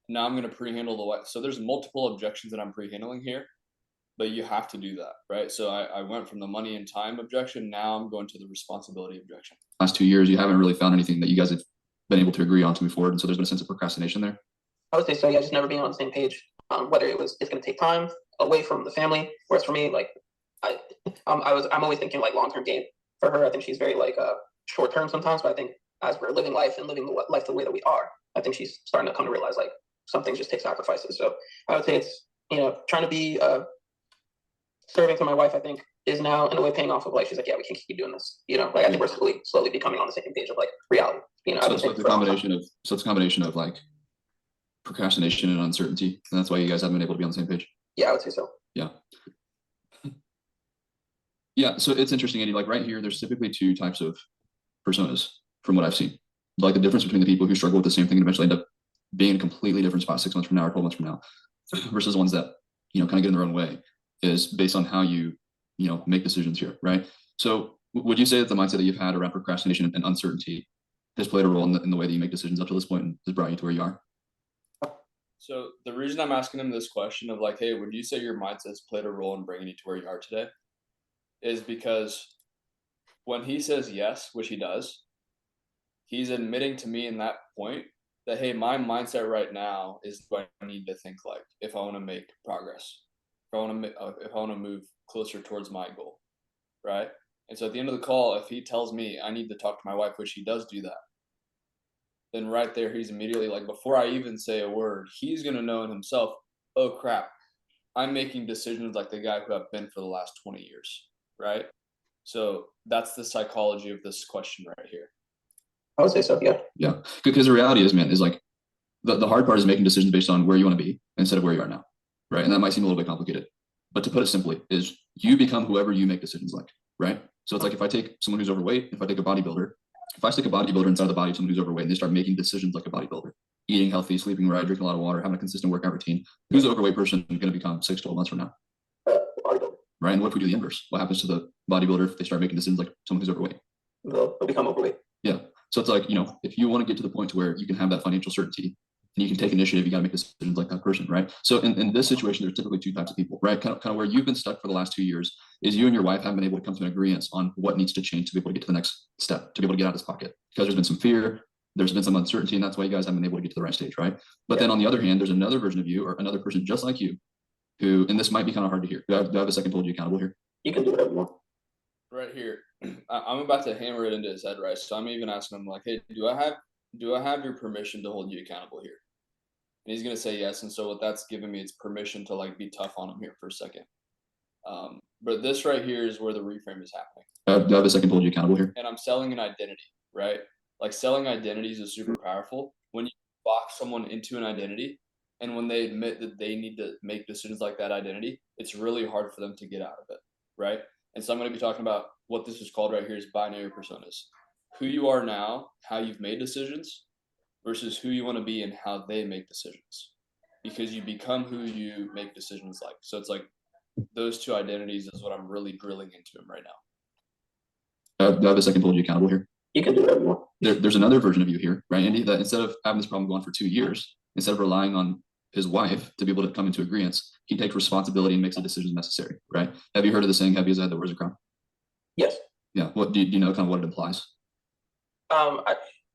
Now I'm gonna pre-handle the what? So there's multiple objections that I'm pre-handling here, but you have to do that, right? So I went from the money and time objection. Now I'm going to the responsibility objection. Last 2 years, you haven't really found anything that you guys have been able to agree on to move forward, and so there's been a sense of procrastination there. I would say so. Yeah, just never being on the same page. Whether it's going to take time away from the family, whereas for me, like I'm always thinking like long-term gain. For her, I think she's very like short-term sometimes, but I think as we're living life and living life the way that we are, I think she's starting to come to realize like some things just take sacrifices. So I would say it's trying to be serving to my wife, I think, is now in a way paying off of like she's like, yeah, we can keep doing this. Like I think we're slowly becoming on the same page of like reality. So it's like a combination of like procrastination and uncertainty, and that's why you guys haven't been able to be on the same page. Yeah, I would say so. Yeah. Yeah, so it's interesting, Andy. Like right here, there's typically 2 types of personas from what I've seen. Like the difference between the people who struggle with the same thing and eventually end up being in a completely different spot 6 months from now or 12 months from now, versus the ones that kind of get in their own way, is based on how you make decisions here, right? So would you say that the mindset that you've had around procrastination and uncertainty has played a role in the way that you make decisions up to this point and has brought you to where you are? So the reason I'm asking him this question of like, hey, would you say your mindset has played a role in bringing you to where you are today, is because when he says yes, which he does, he's admitting to me in that point that, hey, my mindset right now is what I need to think like if I want to make progress, if I want to move closer towards my goal, right? And so at the end of the call, if he tells me I need to talk to my wife, which he does do that, then right there, he's immediately like, before I even say a word, he's going to know in himself, oh crap, I'm making decisions like the guy who I've been for the last 20 years, right? So that's the psychology of this question right here. I would say so, yeah. Yeah, because the reality is, man, is like the hard part is making decisions based on where you want to be instead of where you are now, right? And that might seem a little bit complicated, but to put it simply, is you become whoever you make decisions like, right? So it's like if I take someone who's overweight, if I take a bodybuilder, if I stick a bodybuilder inside the body of someone who's overweight and they start making decisions like a bodybuilder, eating healthy, sleeping right, drinking a lot of water, having a consistent workout routine, who's the overweight person going to become 6 to 12 months from now? Right? And what if we do the inverse? What happens to the bodybuilder if they start making decisions like someone who's overweight? They'll become overweight. Yeah. So it's like, if you want to get to the point to where you can have that financial certainty and you can take initiative, you got to make decisions like that person, right? So in this situation, there's typically 2 types of people, right? Kind of where you've been stuck for the last 2 years is you and your wife haven't been able to come to an agreement on what needs to change to be able to get to the next step, to be able to get out of this pocket, because there's been some fear, there's been some uncertainty, and that's why you guys haven't been able to get to the right stage, right? But then on the other hand, there's another version of you or another person just like you who, and this might be kind of hard to hear. Do I have a second to hold you accountable here? You can do whatever you want. Right here, I'm about to hammer it into his head, right? So I'm even asking him like, hey, do I have your permission to hold you accountable here? And he's gonna say yes. And so what that's giving me is permission to like be tough on him here for a second. But this right here is where the reframe is happening. Do I have a second to hold you accountable here? And I'm selling an identity, right? Like selling identities is super powerful. When you box someone into an identity, and when they admit that they need to make decisions like that identity, it's really hard for them to get out of it, right? And so I'm going to be talking about what this is called right here is binary personas. Who you are now, how you've made decisions, versus who you want to be and how they make decisions. Because you become who you make decisions like. So it's like those two identities is what I'm really drilling into him right now. Do I have a second to hold you accountable here? You can do whatever you want. There's another version of you here, right, Andy, that instead of having this problem go on for 2 years, instead of relying on his wife to be able to come into agreement, he takes responsibility and makes the decisions necessary, right? Have you heard of the saying, heavy as a head that wears a crown? Yes. Yeah. What do you know kind of what it implies? Well,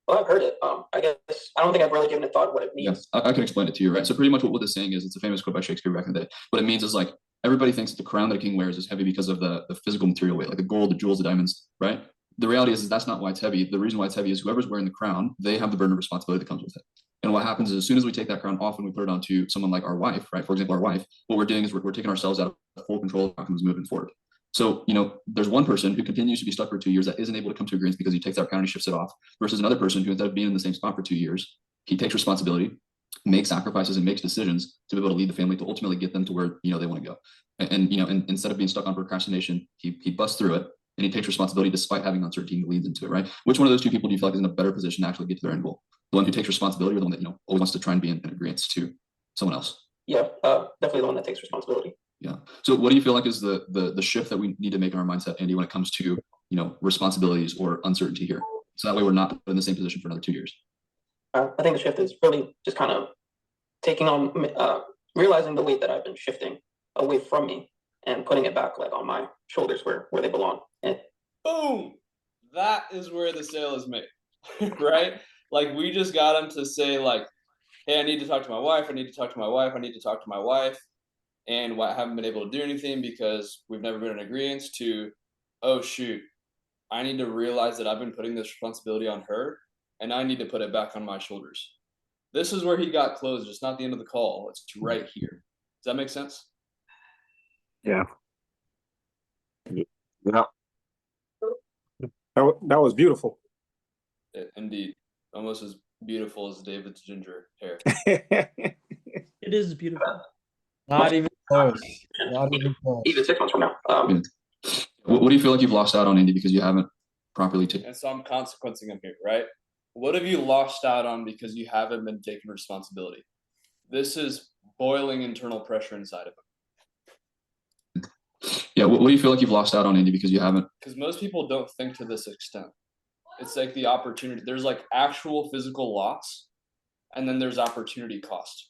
I've heard it. I guess I don't think I've really given it thought what it Yeah, means. I can explain it to you, right? So pretty much what this saying is, it's a famous quote by Shakespeare back in the day. What it means is like, everybody thinks the crown that a king wears is heavy because of the physical material weight, like the gold, the jewels, the diamonds, right? The reality is that's not why it's heavy. The reason why it's heavy is whoever's wearing the crown, they have the burden of responsibility that comes with it. And what happens is as soon as we take that crown off and we put it onto someone like our wife, right? For example, our wife, what we're doing is we're taking ourselves out of full control of outcomes moving forward. So, there's one person who continues to be stuck for 2 years that isn't able to come to agreement because he takes that crown and he shifts it off, versus another person who, instead of being in the same spot for 2 years, he takes responsibility, makes sacrifices, and makes decisions to be able to lead the family to ultimately get them to where they want to go. And instead of being stuck on procrastination, he busts through it and he takes responsibility despite having uncertainty and leads into it, right? Which one of those two people do you feel like is in a better position to actually get to their end goal? The one who takes responsibility, or the one that always wants to try and be in agreement to someone else? Yeah, definitely the one that takes responsibility. Yeah. So what do you feel like is the shift that we need to make in our mindset, Andy, when it comes to responsibilities or uncertainty here? So that way we're not in the same position for another 2 years. I think the shift is really just kind of taking on, realizing the weight that I've been shifting away from me and putting it back like on my shoulders where they belong. And Boom! That is where the sale is made, right? Like, we just got him to say like, hey, I need to talk to my wife. I need to talk to my wife. I need to talk to my wife. And I haven't been able to do anything because we've never been in agreement to, oh shoot, I need to realize that I've been putting this responsibility on her and I need to put it back on my shoulders. This is where he got closed. It's not the end of the call. It's right here. Does that make sense? Yeah. That was beautiful. Indeed. Almost as beautiful as David's ginger hair. It is beautiful. Not even close. Not even close. even 6 months from now, What do you feel like you've lost out on, Andy, because you haven't properly taken? And so I'm consequencing him here, right? What have you lost out on because you haven't been taking responsibility? This is boiling internal pressure inside of him. Yeah. What do you feel like you've lost out on, Andy, because you haven't? Because most people don't think to this extent. It's like the opportunity. There's like actual physical loss, and then there's opportunity cost,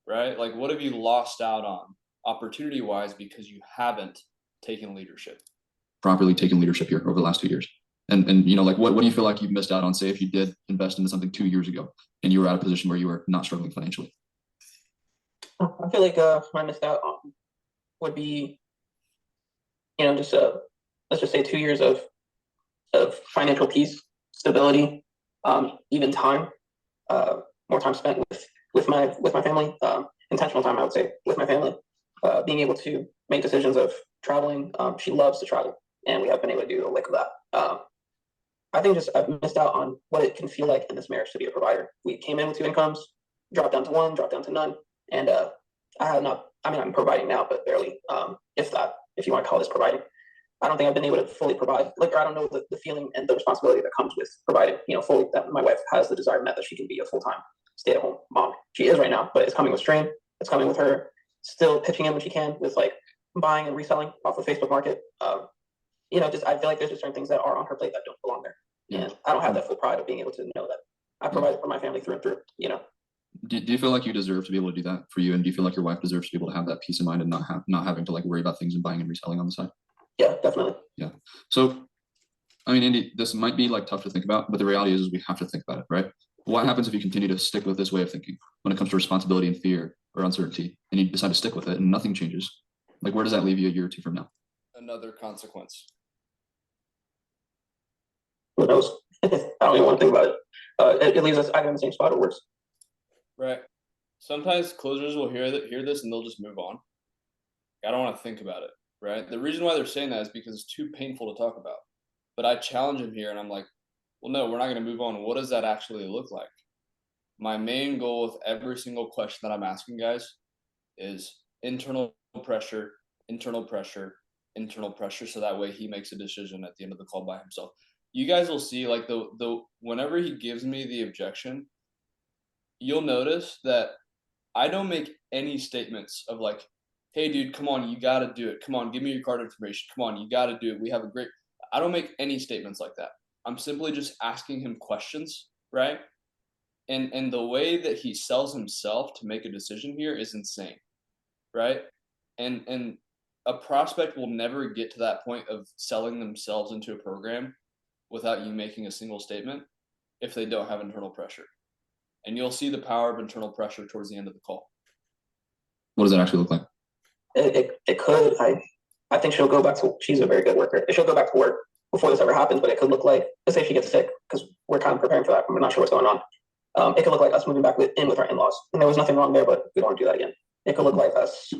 right? Like, what have you lost out on opportunity-wise because you haven't taken leadership? Properly taken leadership here over the last 2 years. And like what do you feel like you've missed out on, say if you did invest into something 2 years ago and you were at a position where you were not struggling financially? I feel like my missed out on would be, just let's just say 2 years of financial peace, stability, even time, more time spent with my family, intentional time, I would say, with my family, being able to make decisions of traveling. She loves to travel, and we have been able to do a lick of that. I think just I've missed out on what it can feel like in this marriage to be a provider. We came in with 2 incomes, dropped down to 1, dropped down to none, and I have not. I mean, I'm providing now, but barely, if that, if you want to call this providing. I don't think I've been able to fully provide, or I don't know the feeling and the responsibility that comes with providing, fully, that my wife has the desire met that she can be a full-time stay-at-home mom. She is right now, but it's coming with strain. It's coming with her still pitching in when she can with like buying and reselling off of Facebook Market. Just I feel like there's just certain things that are on her plate that don't belong there. And I don't have that full pride of being able to know that I provided for my family through and through, Do you feel like you deserve to be able to do that for you? And do you feel like your wife deserves to be able to have that peace of mind and not having to like worry about things and buying and reselling on the side? Yeah, definitely. Yeah. So, I mean, Andy, this might be like tough to think about, but the reality is we have to think about it, right? What happens if you continue to stick with this way of thinking when it comes to responsibility and fear or uncertainty, and you decide to stick with it and nothing changes? Like, where does that leave you a year or 2 from now? Another consequence. Who knows? I don't even want to think about it. It leaves us either in the same spot or worse. Right. Sometimes closers will hear this and they'll just move on. I don't want to think about it, right? The reason why they're saying that is because it's too painful to talk about. But I challenge him here and I'm like, well, no, we're not going to move on. What does that actually look like? My main goal with every single question that I'm asking, guys, is internal pressure, internal pressure, internal pressure. So that way he makes a decision at the end of the call by himself. You guys will see, like, the whenever he gives me the objection, you'll notice that I don't make any statements of like, hey dude, come on, you gotta do it. Come on, give me your card information. Come on, you gotta do it. We have a great I don't make any statements like that. I'm simply just asking him questions, right? And the way that he sells himself to make a decision here is insane, right? And a prospect will never get to that point of selling themselves into a program without you making a single statement if they don't have internal pressure. And you'll see the power of internal pressure towards the end of the call. What does that actually look like? It could. I think she'll go back to. She's a very good worker. She'll go back to work before this ever happens. But it could look like, let's say she gets sick, because we're kind of preparing for that. We're not sure what's going on. It could look like us moving back in with our in-laws, and there was nothing wrong there, but we don't want to do that again. It could look like us.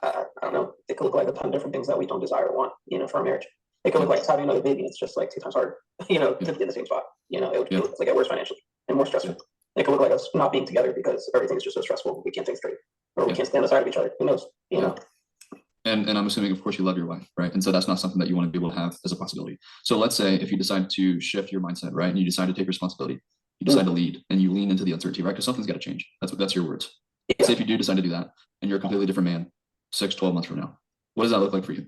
I don't know. It could look like a ton of different things that we don't desire or want, for our marriage. It could look like us having another baby. It's just like 2 times harder, to be in the same spot. It would look like it worse financially and more stressful. It could look like us not being together because everything is just so stressful. We can't think straight, or we can't stand aside of each other. Who knows? And I'm assuming, of course, you love your wife, right? And so that's not something that you want to be able to have as a possibility. So let's say if you decide to shift your mindset, right, and you decide to take responsibility, you decide to lead, and you lean into the uncertainty, right? Because something's got to change. That's your words. Yeah. Say if you do decide to do that, and you're a completely different man, 6, 12 months from now, what does that look like for you?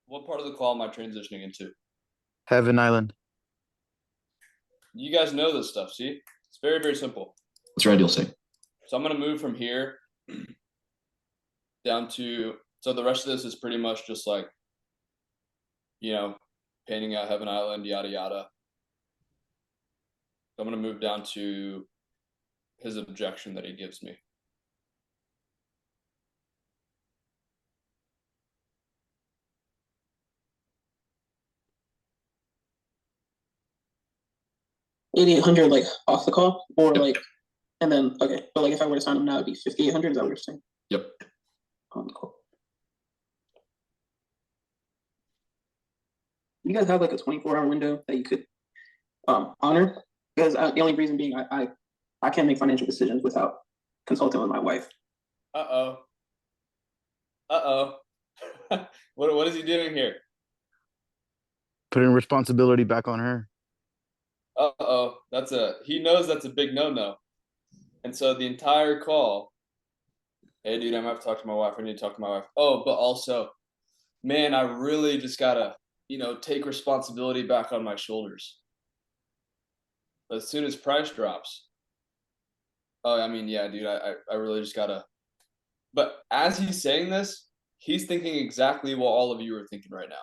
What part of the call am I transitioning into? Heaven Island. You guys know this stuff, see? It's very, very simple. What's your ideal state? So I'm going to move from here down to, so the rest of this is pretty much just like, painting out Heaven Island, yada, yada. So I'm going to move down to his objection that he gives me. $8,800 like off the call, or Yep. like, and then okay, but like if I were to sign him now, it'd be 5,800. Is that what you're saying? Yep. On the call. You guys have like a 24-hour window that you could honor, because the only reason being I can't make financial decisions without consulting with my wife. Uh-oh. What is he doing here? Putting responsibility back on her. Uh-oh. He knows that's a big no-no. And so the entire call, hey dude, I'm gonna have to talk to my wife. I need to talk to my wife. Oh, but also, man, I really just gotta, take responsibility back on my shoulders. But as soon as price drops, oh, I mean, yeah, dude, I really just gotta. But as he's saying this, he's thinking exactly what all of you are thinking right now.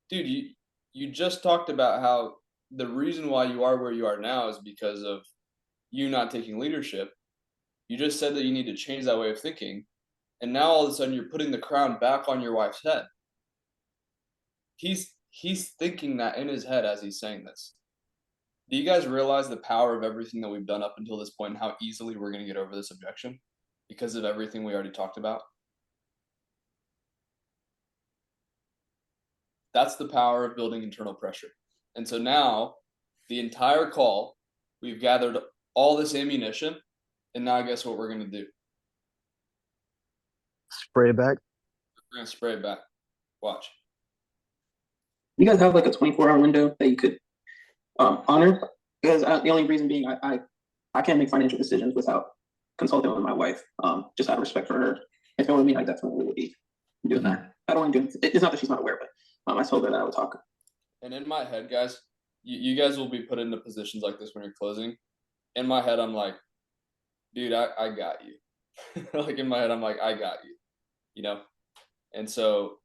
Dude, you just talked about how the reason why you are where you are now is because of you not taking leadership. You just said that you need to change that way of thinking. And now all of a sudden you're putting the crown back on your wife's head. He's thinking that in his head as he's saying this. Do you guys realize the power of everything that we've done up until this point and how easily we're going to get over this objection because of everything we already talked about? That's the power of building internal pressure. And so now, the entire call, we've gathered all this ammunition, and now guess what we're going to do? Spray it back. We're going to spray it back. Watch. You guys have like a 24-hour window that you could honor, because the only reason being I can't make financial decisions without consulting with my wife, just out of respect for her. If it were me, I definitely would be doing that. I don't want to do it. It's not that she's not aware, but I told her that I would talk. And in my head, guys, you guys will be put into positions like this when you're closing. In my head, I'm like, dude, I got you. Like in my head, I'm like, I got you, And so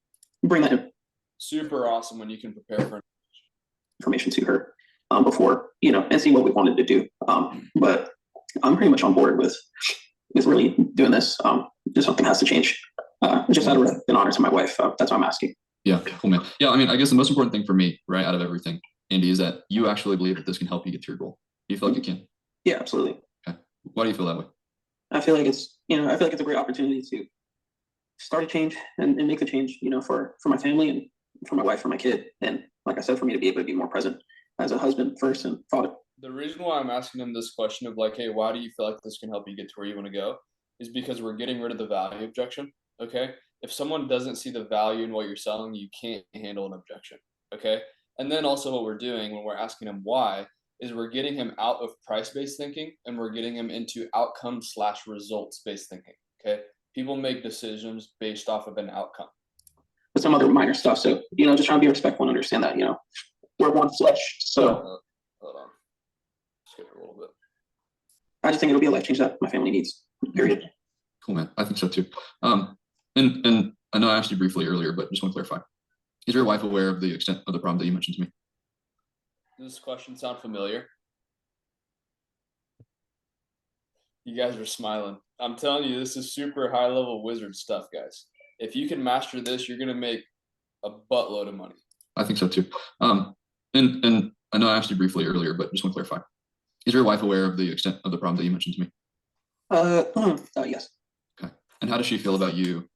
bring that in. Super awesome when you can prepare for information to her before, and see what we wanted to do. But I'm pretty much on board with really doing this. Just something has to change. Just out of an honor to my wife. That's why I'm asking. Yeah, cool, man. Yeah, I mean, I guess the most important thing for me, right, out of everything, Andy, is that you actually believe that this can help you get to your goal. Do you feel like it can? Yeah, absolutely. Okay. Why do you feel that way? I feel like it's a great opportunity to start a change and make the change, for my family and for my wife, for my kid. And like I said, for me to be able to be more present as a husband first and father. The reason why I'm asking him this question of like, hey, why do you feel like this can help you get to where you want to go is because we're getting rid of the value objection. Okay. If someone doesn't see the value in what you're selling, you can't handle an objection. Okay. And then also what we're doing when we're asking him why is we're getting him out of price-based thinking and we're getting him into outcome/results-based thinking. Okay. People make decisions based off of an outcome. With some other minor stuff. So, just trying to be respectful and understand that, we're one flesh. So Hold on. Skip it a little bit. I just think it'll be a life change that my family needs. Period. Cool, man. I think so too. And I know I asked you briefly earlier, but just want to clarify. Is your wife aware of the extent of the problem that you mentioned to me? Does this question sound familiar? You guys are smiling. I'm telling you, this is super high level wizard stuff, guys. If you can master this, you're gonna make a buttload of money. I think so too. And I know I asked you briefly earlier, but just want to clarify. Is your wife aware of the extent of the problem that you mentioned to me? Yes. Okay. And how does she feel about you?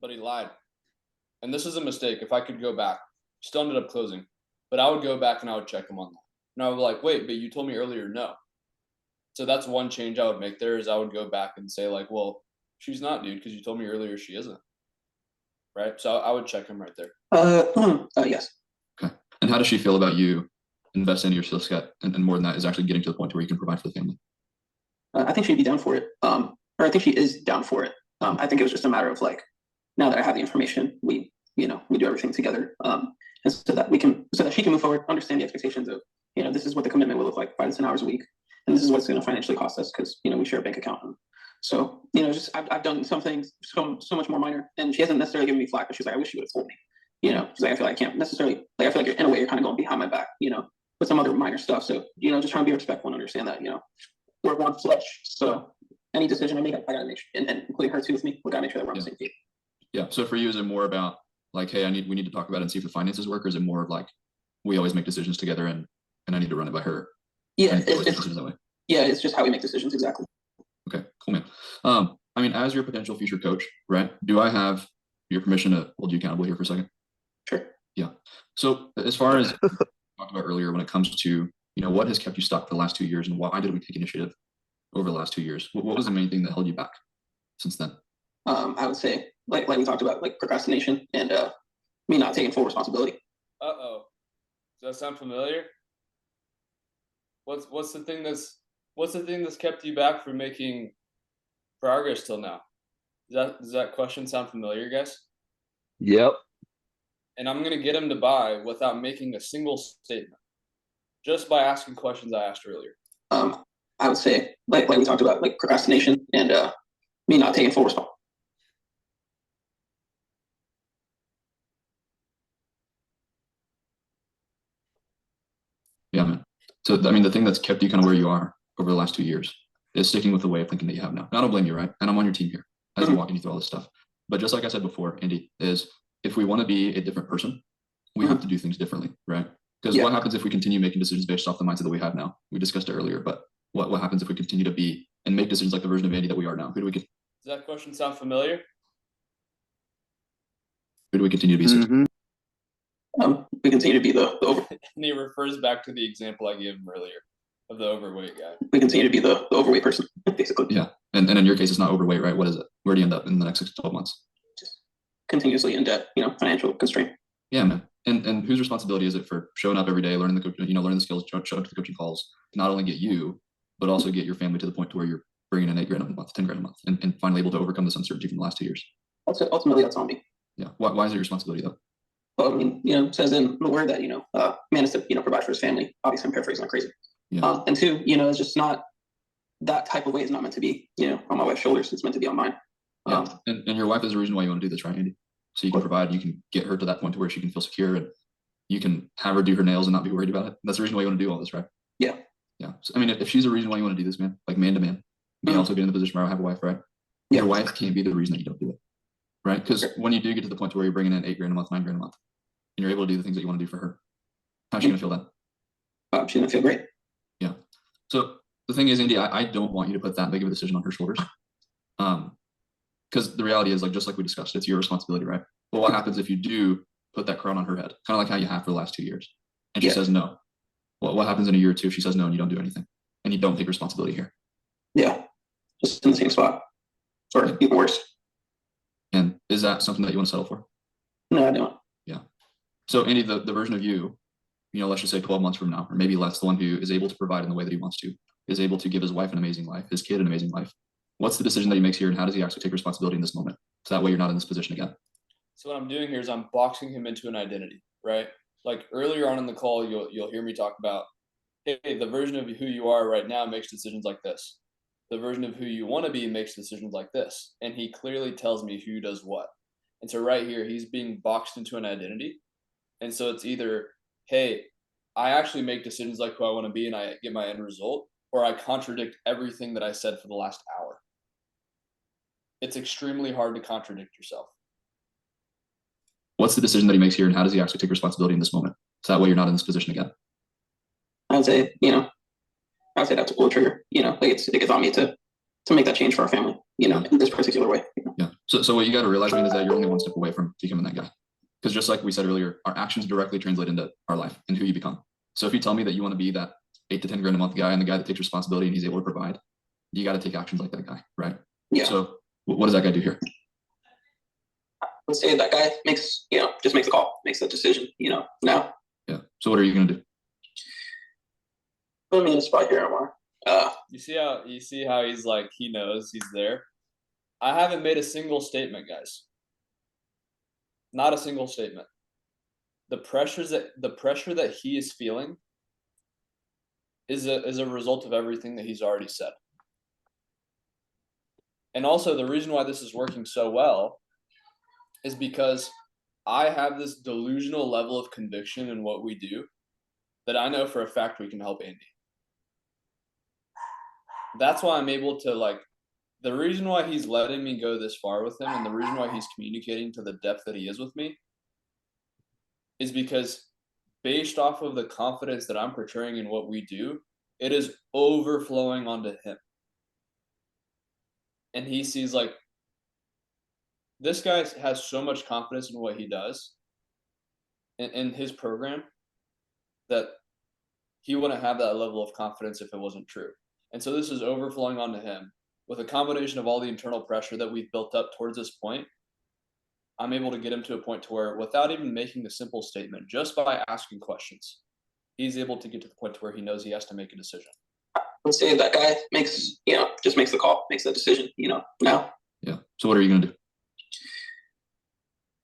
But he lied. And this is a mistake. If I could go back, still ended up closing. But I would go back and I would check him on that. And I would be like, wait, but you told me earlier no. So that's one change I would make there is I would go back and say, like, well, she's not, dude, because you told me earlier she isn't. Right? So I would check him right there. Yes. Okay. And how does she feel about you investing in your skill set and more than that is actually getting to the point where you can provide for the family? I think she'd be down for it. Or I think she is down for it. I think it was just a matter of like, now that I have the information, we do everything together. And so that she can move forward, understand the expectations of, this is what the commitment will look like, 5 to 10 hours a week. And this is what it's going to financially cost us because, we share a bank account. So, I've done some things so much more minor and she hasn't necessarily given me flack, but she's like, I wish you would have told me, she's like, I feel like I can't necessarily, like, I feel like in a way you're kind of going behind my back, with some other minor stuff. So, just trying to be respectful and understand that, we're one flesh. So any decision I make, I gotta make sure, and including her too with me, we gotta make sure that we're on the same page. Yeah. So for you, is it more about like, hey, we need to talk about it and see if the finances work, or is it more of like, we always make decisions together and I need to run it by her? Yeah. That way. Yeah. It's just how we make decisions. Exactly. Okay, cool, man. I mean, as your potential future coach, right? Do I have your permission to hold you accountable here for a second? Sure. Yeah. So as far as we talked about earlier, when it comes to, what has kept you stuck for the last 2 years and why did we take initiative over the last 2 years? What was the main thing that held you back since then? I would say, like we talked about, like procrastination and me not taking full responsibility. Uh-oh. Does that sound familiar? What's the thing that's kept you back from making progress till now? Does that question sound familiar, guys? Yep. And I'm gonna get him to buy without making a single statement, just by asking questions I asked earlier. I would say, like we talked about, like procrastination and me not taking full responsibility. Yeah, man. So, I mean, the thing that's kept you kind of where you are over the last 2 years is sticking with the way of thinking that you have now. And I don't blame you, right? And I'm on your team here as I'm walking you through all this stuff. But just like I said before, Andy, is if we want to be a different person, we have to do things differently, right? Because what happens if we continue making decisions based off the mindset that we have now? We discussed it earlier, but what happens if we continue to be and make decisions like the version of Andy that we are now? Does that question sound familiar? Who do we continue to be? We continue to be the over. And he refers back to the example I gave him earlier of the overweight guy. We continue to be the overweight person, basically. Yeah. And in your case, it's not overweight, right? What is it? Where do you end up in the next 6 to 12 months? Just continuously in debt, financial constraint. Yeah, man. And whose responsibility is it for showing up every day, learning the skills, showing up to the coaching calls, not only get you, but also get your family to the point to where you're bringing in $8,000 a month, $10,000 a month, and finally able to overcome this uncertainty from the last 2 years. Ultimately, that's on me. Yeah. Why is it your responsibility though? Well, I mean, it says in the word that, man is to, provide for his family. Obviously, I'm paraphrasing like crazy. Yeah. And two, it's just not, that type of way is not meant to be, on my wife's shoulders. It's meant to be on mine. Yeah. And your wife is the reason why you want to do this, right, Andy? So you can provide, you can get her to that point to where she can feel secure and you can have her do her nails and not be worried about it. That's the reason why you want to do all this, right? Yeah. Yeah. So, I mean, if she's the reason why you want to do this, man, like man to man, you also get in the position where I have a wife, right? Yeah. Your wife can't be the reason that you don't do it, right? Because when you do get to the point to where you're bringing in $8,000 a month, $9,000 a month, and you're able to do the things that you want to do for her, how's she gonna feel then? She's gonna feel great. Yeah. So the thing is, Andy, I don't want you to put that big of a decision on her shoulders. Because the reality is, like, just like we discussed, it's your responsibility, right? But what happens if you do put that crown on her head, kind of like how you have for the last 2 years, and she says no? What happens in a year or two if she says no and you don't do anything and you don't take responsibility here? Yeah, just in the same spot, or even worse. And is that something that you want to settle for? No, I don't. Yeah. So Andy, the version of you, let's just say 12 months from now, or maybe less, the one who is able to provide in the way that he wants to, is able to give his wife an amazing life, his kid an amazing life, What's the decision that he makes here, and how does he actually take responsibility in this moment? So that way you're not in this position again. So what I'm doing here is I'm boxing him into an identity, right? Like earlier on in the call, you'll hear me talk about, hey, the version of who you are right now makes decisions like this. The version of who you want to be makes decisions like this. And he clearly tells me who does what. And so right here, he's being boxed into an identity. And so it's either, hey, I actually make decisions like who I want to be and I get my end result, or I contradict everything that I said for the last hour. It's extremely hard to contradict yourself. What's the decision that he makes here, and how does he actually take responsibility in this moment? So that way you're not in this position again. I would say, I'd say that's a pull trigger. Like it's on me to make that change for our family, in this particular way. Yeah. So what you got to realize, man, is that you're only one step away from becoming that guy. Because just like we said earlier, our actions directly translate into our life and who you become. So if you tell me that you want to be that 8 to 10 grand a month guy and the guy that takes responsibility and he's able to provide, you got to take actions like that guy, right? Yeah. So what does that guy do here? Let's say that guy just makes a call, makes that decision, now. Yeah. So what are you going to do? Put me in the spot here, Omar. You see how he's like, he knows he's there. I haven't made a single statement, guys. Not a single statement. The pressure that he is feeling is a result of everything that he's already said. And also the reason why this is working so well is because I have this delusional level of conviction in what we do that I know for a fact we can help Andy. That's why I'm able to the reason why he's letting me go this far with him and the reason why he's communicating to the depth that he is with me is because based off of the confidence that I'm portraying in what we do, it is overflowing onto him. And he sees this guy has so much confidence in what he does in his program that he wouldn't have that level of confidence if it wasn't true. And so this is overflowing onto him with a combination of all the internal pressure that we've built up towards this point. I'm able to get him to a point to where without even making a simple statement, just by asking questions, he's able to get to the point to where he knows he has to make a decision. Let's say that guy just makes the call, makes that decision, now. Yeah. So what are you going to do?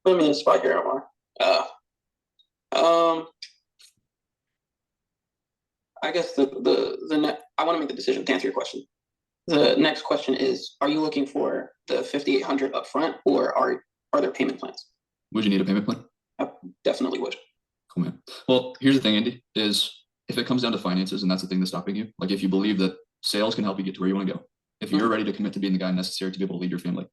Put me in the spot here, Omar. I guess I want to make the decision to answer your question. The next question is, are you looking for the 5,800 upfront, or are there payment plans? Would you need a payment plan? I definitely would. Cool, man. Well, here's the thing, Andy, is if it comes down to finances and that's the thing that's stopping you, like if you believe that sales can help you get to where you want to go, if you're ready to commit to being the guy necessary to be able to lead your family,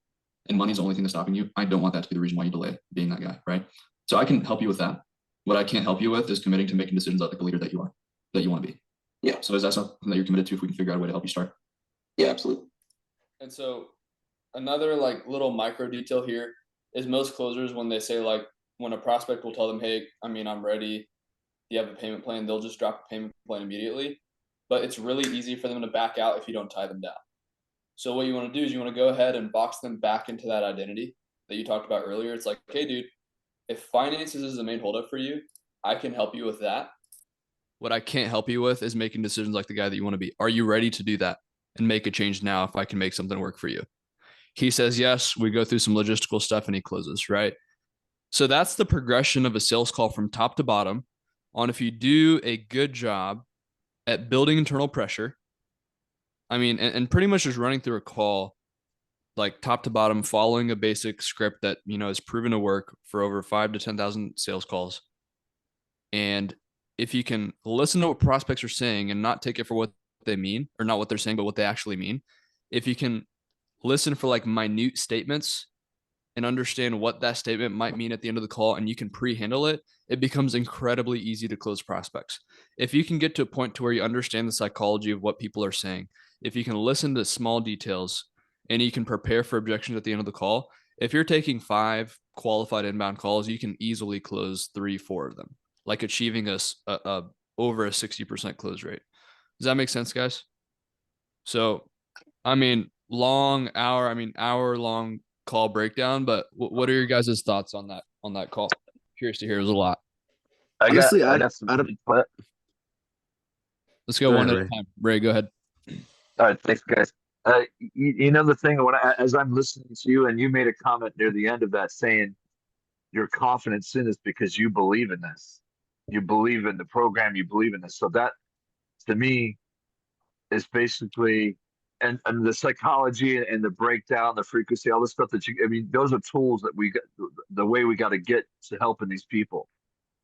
and money's the only thing that's stopping you, I don't want that to be the reason why you delay being that guy, right? So I can help you with that. What I can't help you with is committing to making decisions like the leader that you are, that you want to be. Yeah. So is that something that you're committed to if we can figure out a way to help you start? Yeah, absolutely. And so another little micro detail here is most closers, when they say when a prospect will tell them, hey, I'm ready, you have a payment plan, they'll just drop a payment plan immediately. But it's really easy for them to back out if you don't tie them down. So what you want to do is you want to go ahead and box them back into that identity that you talked about earlier. It's like, hey, dude, if finances is the main holdup for you, I can help you with that. What I can't help you with is making decisions like the guy that you want to be. Are you ready to do that and make a change now if I can make something work for you? He says yes. We go through some logistical stuff and he closes, right? So that's the progression of a sales call from top to bottom on if you do a good job at building internal pressure. And pretty much just running through a call like top to bottom, following a basic script that, is proven to work for over 5,000 to 10,000 sales calls. And if you can listen to what prospects are saying and not take it for what they mean, or not what they're saying, but what they actually mean, if you can listen for minute statements and understand what that statement might mean at the end of the call, and you can pre-handle it, it becomes incredibly easy to close prospects. If you can get to a point to where you understand the psychology of what people are saying, if you can listen to small details and you can prepare for objections at the end of the call, if you're taking 5 qualified inbound calls, you can easily close 3-4 of them, achieving over a 60% close rate. Does that make sense, guys? So, hour-long call breakdown, but what are your guys' thoughts on that call? Curious to hear. It was a lot. Honestly, I got some input. Let's go one at a time. Ray, go ahead. All right, thanks, guys. you know the thing as I'm listening to you, and you made a comment near the end of that saying your confidence in this because you believe in this, you believe in the program, you believe in this. So that to me is basically and the psychology and the breakdown, the frequency, all the stuff that I mean, those are tools that we got the way we got to get to helping these people,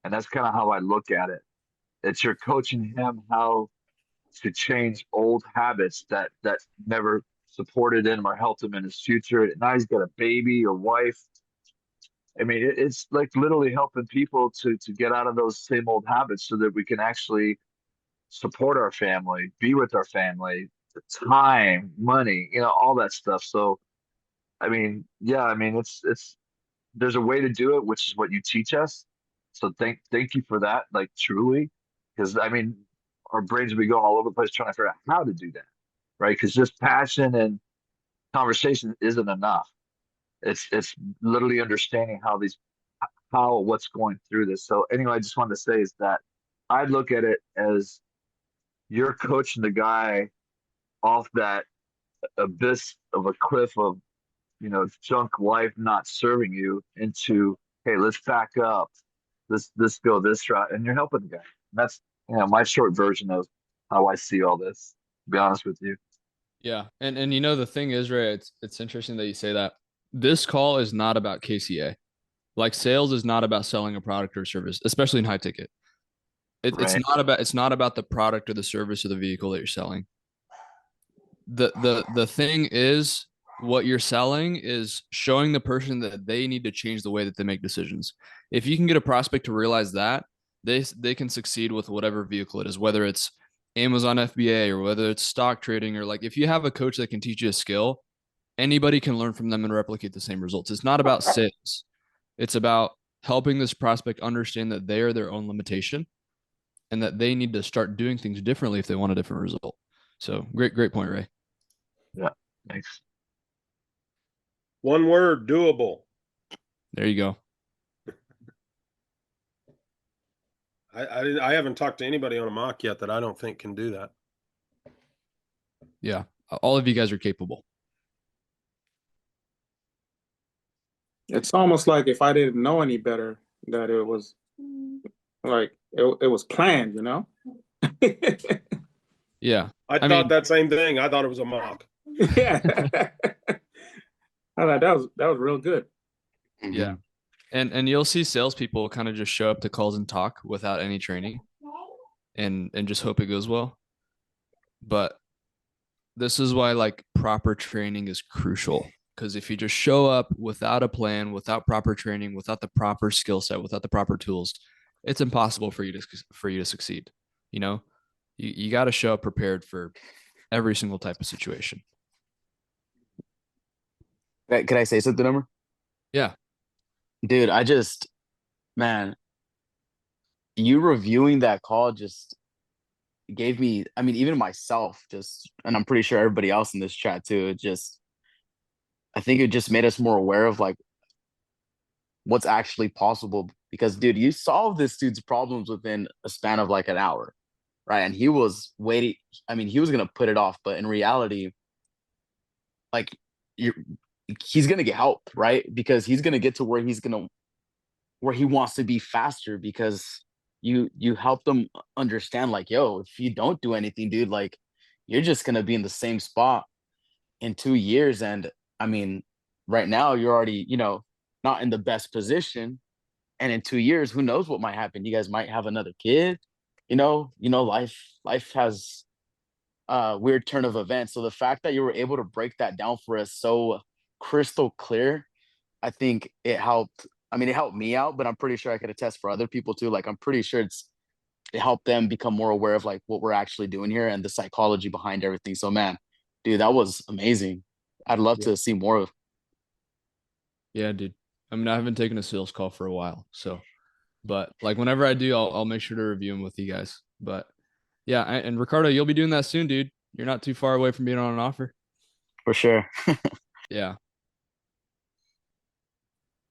and that's kind of how I look at it. It's you're coaching him how to change old habits that never supported him or helped him in his future. Now he's got a baby, a wife. I mean, it's like literally helping people to get out of those same old habits so that we can actually support our family, be with our family, the time, money, all that stuff. So, I mean, yeah, I mean, it's there's a way to do it, which is what you teach us. So thank you for that, like truly, because I mean, our brains will be going all over the place trying to figure out how to do that, right? Because just passion and conversation isn't enough. It's literally understanding what's going through this. So anyway, I just wanted to say is that I look at it as you're coaching the guy off that abyss of a cliff of junk life not serving you into, hey, let's back up, let's go this route, and you're helping the guy. And that's my short version of how I see all this, to be honest with you. Yeah. And the thing is, Ray, it's interesting that you say that. This call is not about KCA. Like sales is not about selling a product or service, especially in high ticket. It's not about the product or the service or the vehicle that you're selling. The thing is, what you're selling is showing the person that they need to change the way that they make decisions. If you can get a prospect to realize that, they can succeed with whatever vehicle it is, whether it's Amazon FBA or whether it's stock trading, or like if you have a coach that can teach you a skill, anybody can learn from them and replicate the same results. It's not about sales. It's about helping this prospect understand that they are their own limitation and that they need to start doing things differently if they want a different result. So great point, Ray. Yeah, thanks. One word, doable. There you go. I haven't talked to anybody on a mock yet that I don't think can do that. Yeah. All of you guys are capable. It's almost like if I didn't know any better, that it was like it was planned, Yeah. I thought that same thing. I thought it was a mock. Yeah. I thought that was real good. Yeah. And you'll see salespeople kind of just show up to calls and talk without any training and just hope it goes well. But this is why like proper training is crucial. Because if you just show up without a plan, without proper training, without the proper skill set, without the proper tools, it's impossible for you to succeed. You got to show up prepared for every single type of situation. Can I say something, Umar? Yeah. Dude, man, you reviewing that call just gave me, I mean, even myself and I'm pretty sure everybody else in this chat too, I think it just made us more aware of like what's actually possible, because dude, you solved this dude's problems within a span of like an hour, right? And he was waiting. I mean, he was going to put it off, but in reality, like he's going to get help, right? Because he's going to get to where he wants to be faster, because you help them understand like, yo, if you don't do anything, dude, like you're just going to be in the same spot in 2 years. And I mean, right now you're already, not in the best position. And in 2 years, who knows what might happen? You guys might have another kid, life has a weird turn of events. So the fact that you were able to break that down for us so crystal clear, I think it helped. I mean, it helped me out, but I'm pretty sure I could attest for other people too. Like, I'm pretty sure it helped them become more aware of like what we're actually doing here and the psychology behind everything. So man, dude, that was amazing. I'd love to see more of. Yeah, dude. I mean, I haven't taken a sales call for a while, but like whenever I do, I'll make sure to review them with you guys. But yeah, and Ricardo, you'll be doing that soon, dude. You're not too far away from being on an offer. For sure. Yeah.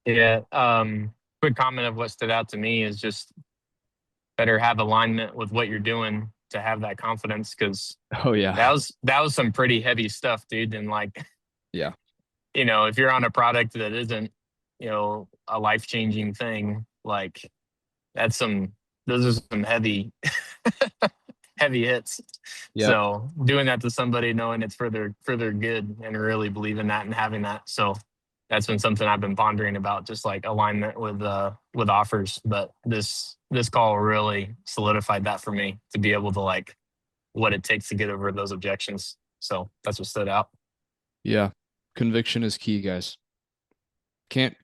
Yeah. Quick comment of what stood out to me is just better have alignment with what you're doing to have that confidence, because Oh yeah. that was some pretty heavy stuff, dude. And like, Yeah. you know, if you're on a product that isn't, you know, a life changing thing, like those are some heavy heavy hits. Yep. So doing that to somebody, knowing it's for their good, and really believing that and having that. So that's been something I've been pondering about, just like alignment with offers. But this call really solidified that for me, to be able to like what it takes to get over those objections. So that's what stood out. Yeah. Conviction is key, guys. Can't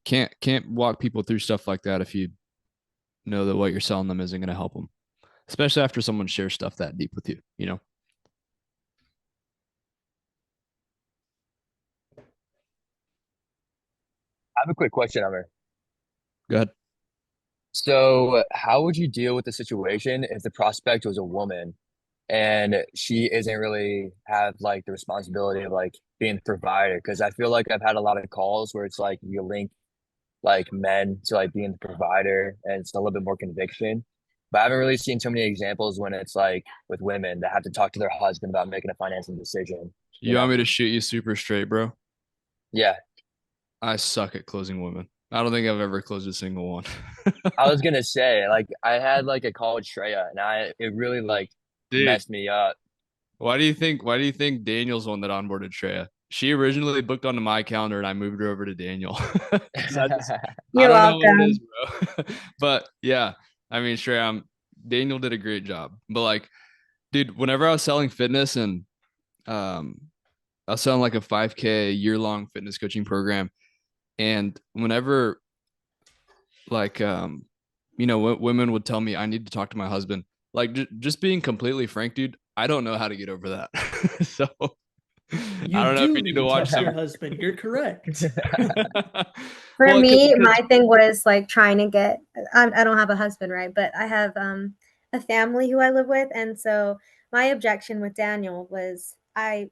walk people through stuff like that if you know that what you're selling them isn't going to help them, especially after someone shares stuff that deep with you, you know? I have a quick question, Amir. Go ahead. So, how would you deal with the situation if the prospect was a woman and she isn't really have like the responsibility of like being the provider? Because I feel like I've had a lot of calls where it's like you link like men to like being the provider, and it's a little bit more conviction. But I haven't really seen too many examples when it's like with women that have to talk to their husband about making a financing decision. You want me to shoot you super straight, bro? Yeah, I suck at closing women. I don't think I've ever closed a single one. I was gonna say like I had like a call with Shreya, and it really like Dude, messed me up. why do you think Daniel's one that onboarded Shreya? She originally booked onto my calendar and I moved her over to Daniel. I don't know what it is, bro. But yeah, I mean, Shreya, Daniel did a great job. But like, dude, whenever I was selling fitness and I was selling like a 5K year-long fitness coaching program, and whenever like you know, women would tell me I need to talk to my husband, like just being completely frank, dude, I don't know how to get over that. So You I don't know if do you need need to to watch talk to your some. husband. You're correct. For Well, me, 'cause- my thing was like trying to get. I don't have a husband, right? But I have a family who I live with, and so my objection with Daniel was I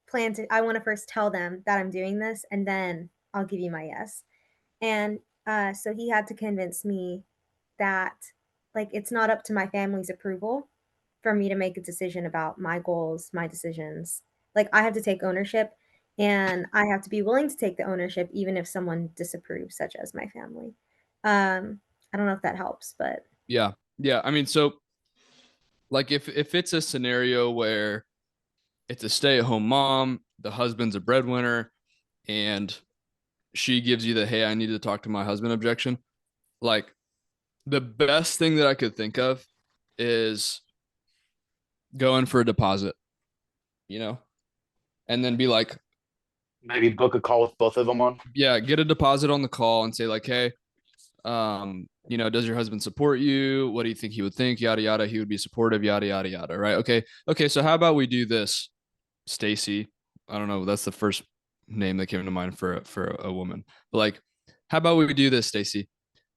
plan to. I want to first tell them that I'm doing this, and then I'll give you my yes. And so he had to convince me that like it's not up to my family's approval for me to make a decision about my goals, my decisions. Like I have to take ownership, and I have to be willing to take the ownership even if someone disapproves, such as my family. I don't know if that helps, but Yeah. Yeah. I mean, so like if it's a scenario where it's a stay-at-home mom, the husband's a breadwinner, and she gives you the hey, I need to talk to my husband objection, like the best thing that I could think of is going for a deposit, you know, and then be like, maybe book a call with both of them on. Yeah, get a deposit on the call and say like, hey, you know, does your husband support you? What do you think he would think? Yada yada. He would be supportive. Yada yada yada. Right? Okay. So how about we do this, Stacy? I don't know. That's the first name that came to mind for a woman. But like, how about we do this, Stacy?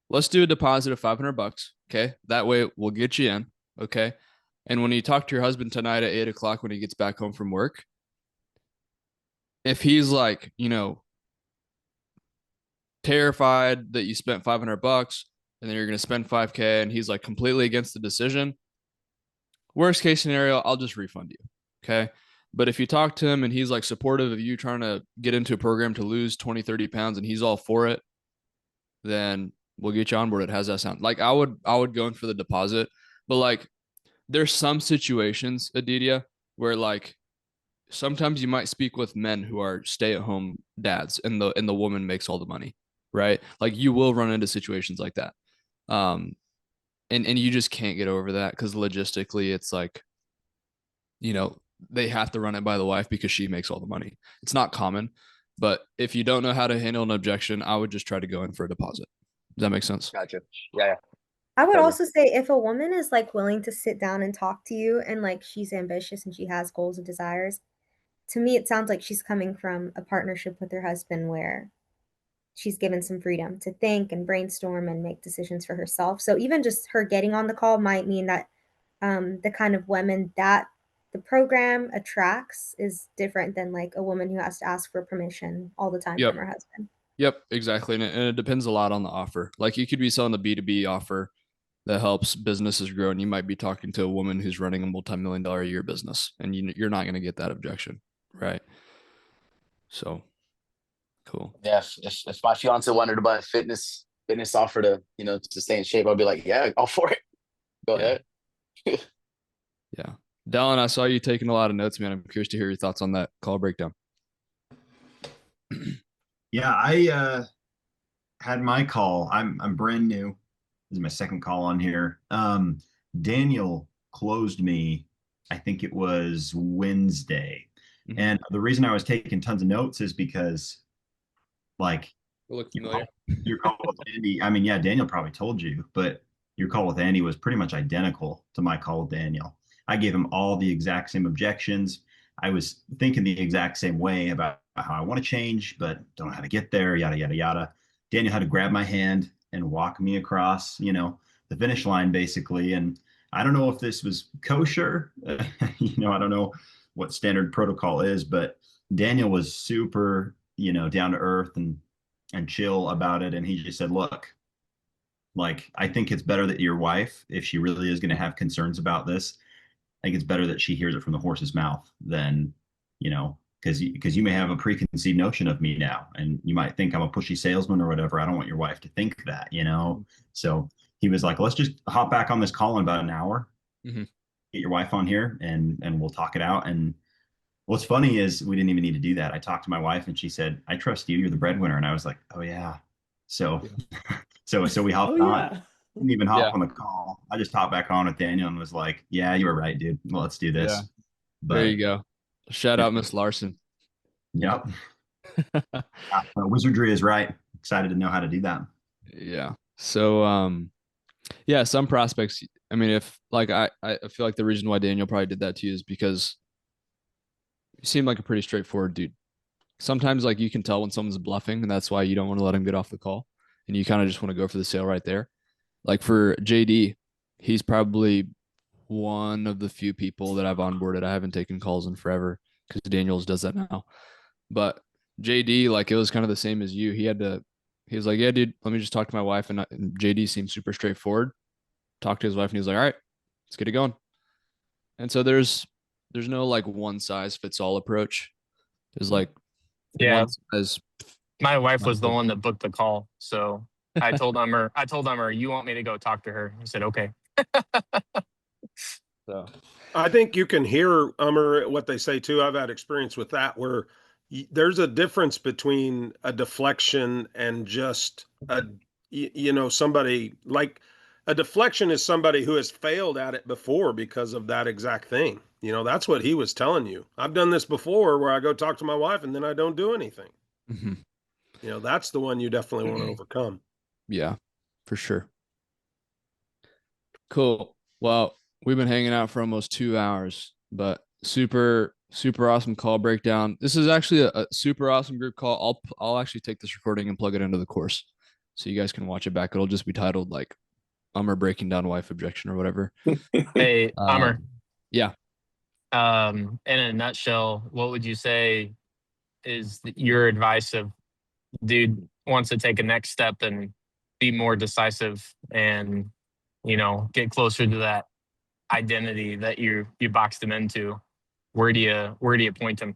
Let's do a deposit of $500. Okay, that way we'll get you in. Okay, and when you talk to your husband tonight at 8 o'clock when he gets back home from work, if he's like, you know, terrified that you spent $500 and then you're going to spend 5K and he's like completely against the decision, worst case scenario, I'll just refund you. Okay. But if you talk to him and he's like supportive of you trying to get into a program to lose 20, 30 pounds and he's all for it, then we'll get you on board. How's that sound? Like I would go in for the deposit, but like there's some situations, Adidia, where like sometimes you might speak with men who are stay-at-home dads and the woman makes all the money, right? Like you will run into situations like that. And you just can't get over that because logistically it's like, you know, they have to run it by the wife because she makes all the money. It's not common, but if you don't know how to handle an objection, I would just try to go in for a deposit. Does that make sense? Gotcha. Yeah. I would Totally. also say if a woman is like willing to sit down and talk to you and like she's ambitious and she has goals and desires, to me it sounds like she's coming from a partnership with her husband where she's given some freedom to think and brainstorm and make decisions for herself. So even just her getting on the call might mean that the kind of women that the program attracts is different than like a woman who has to ask for permission all the time Yep. from her husband. Yep, exactly. And it depends a lot on the offer. Like you could be selling the B2B offer that helps businesses grow. And you might be talking to a woman who's running a multi-million-dollar a year business, and you're not going to get that objection, right? So cool. Yeah, if my fiance wanted to buy a fitness offer to, to stay in shape, I'd be like, yeah, all for it. Go ahead. Yeah. Dallin, I saw you taking a lot of notes, man. I'm curious to hear your thoughts on that call breakdown. Yeah, I had my call. I'm brand new. This is my second call on here. Daniel closed me, I think it was Wednesday. And the reason I was taking tons of notes is because, like, look familiar. Your call with Andy, I mean, yeah, Daniel probably told you, but your call with Andy was pretty much identical to my call with Daniel. I gave him all the exact same objections. I was thinking the exact same way about how I want to change, but don't know how to get there, yada, yada, yada. Daniel had to grab my hand and walk me across, the finish line, basically. And I don't know if this was kosher. I don't know what standard protocol is, but Daniel was super, down to earth and chill about it. And he just said, look, like, I think it's better that your wife, if she really is going to have concerns about this, I think it's better that she hears it from the horse's mouth than, because you may have a preconceived notion of me now, and you might think I'm a pushy salesman or whatever. I don't want your wife to think that, So he was like, let's just hop back on this call in about an hour, get your wife on here, and we'll talk it out. And what's funny is we didn't even need to do that. I talked to my wife, and she said, I trust you. You're the breadwinner. And I was like, oh yeah. So, so we hopped on. Didn't even hop on the call. I just hopped back on with Daniel and was like, yeah, you were right, dude. Well, let's do this. Yeah. But, there you go. Shout out Miss Larson. Yep. Wizardry is right. Excited to know how to do that. Yeah. So, yeah, some prospects, I mean, if like, I feel like the reason why Daniel probably did that to you is because you seem like a pretty straightforward dude. Sometimes like you can tell when someone's bluffing, and that's why you don't want to let him get off the call. And you kind of just want to go for the sale right there. Like for JD, he's probably one of the few people that I've onboarded. I haven't taken calls in forever because Daniels does that now. But JD, like, it was kind of the same as you. He was like, yeah, dude, let me just talk to my wife. And JD seemed super straightforward. Talked to his wife, and he was like, all right, let's get it going. And so there's no like one size fits all approach. There's like, yeah, my wife was the one that booked the call. So I told Ummer, you want me to go talk to her? I said, okay. So I think you can hear what they say too. I've had experience with that where there's a difference between a deflection and just somebody like a deflection is somebody who has failed at it before because of that exact thing. That's what he was telling you. I've done this before where I go talk to my wife and then I don't do anything. That's the one you definitely want to overcome. Yeah, for sure. Cool. Well, we've been hanging out for almost 2 hours, but super awesome call breakdown. This is actually a super awesome group call. I'll actually take this recording and plug it into the course so you guys can watch it back. It'll just be titled like Ummer breaking down wife objection or whatever. Hey, Ummer. Yeah. In a nutshell, what would you say is your advice of dude wants to take a next step and be more decisive and, get closer to that identity that you boxed him into? Where do you point him?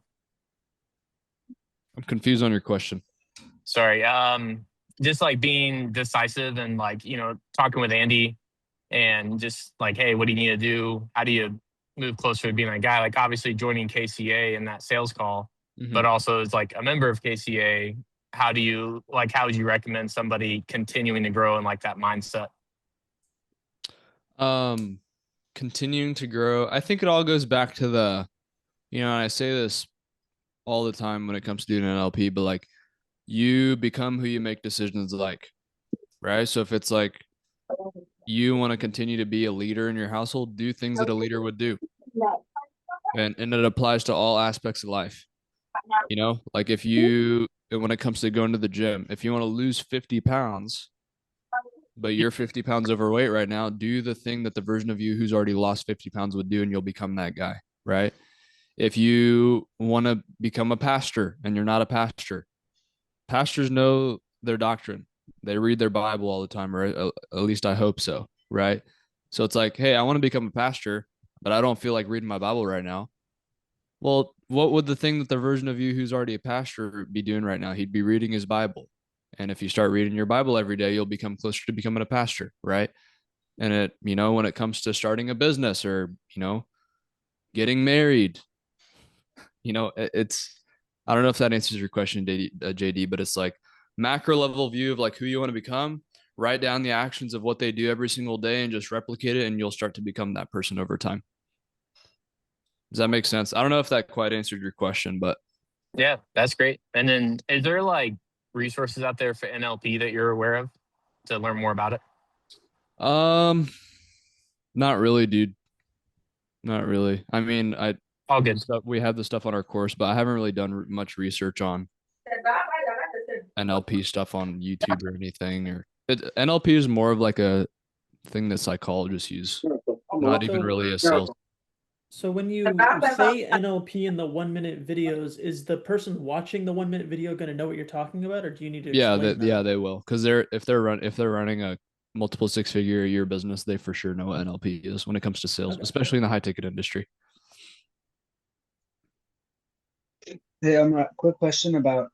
I'm confused on your question. Sorry. Just like being decisive and like, talking with Andy and just like, hey, what do you need to do? How do you move closer to being that guy? Like obviously joining KCA in that sales call, but also as like a member of KCA, how would you recommend somebody continuing to grow in like that mindset? Continuing to grow. I think it all goes back to the, and I say this all the time when it comes to doing an NLP, but like you become who you make decisions like, right? So if it's like you want to continue to be a leader in your household, do things that a leader would do. And it applies to all aspects of life. Like when it comes to going to the gym, if you want to lose 50 pounds, but you're 50 pounds overweight right now, do the thing that the version of you who's already lost 50 pounds would do, and you'll become that guy, right? If you want to become a pastor and you're not a pastor, pastors know their doctrine. They read their Bible all the time, or at least I hope so, right? So it's like, hey, I want to become a pastor, but I don't feel like reading my Bible right now. Well, what would the thing that the version of you who's already a pastor be doing right now? He'd be reading his Bible. And if you start reading your Bible every day, you'll become closer to becoming a pastor, right? And it, when it comes to starting a business or, getting married, it's, I don't know if that answers your question, JD, but it's like macro level view of like who you want to become, write down the actions of what they do every single day and just replicate it. And you'll start to become that person over time. Does that make sense? I don't know if that quite answered your question, but Yeah, that's great. And then is there like resources out there for NLP that you're aware of to learn more about it? Not really, dude. Not really. I mean, all good stuff. We have the stuff on our course, but I haven't really done much research on NLP stuff on YouTube or anything. Or NLP is more of like a thing that psychologists use, not even really a sales. So when you say NLP in the 1-minute videos, is the person watching the 1-minute video going to know what you're talking about, or do you need to? Yeah, they will, because if they're running a multiple 6-figure a year business, they for sure know what NLP is when it comes to sales, especially in the high ticket industry. Hey, quick question about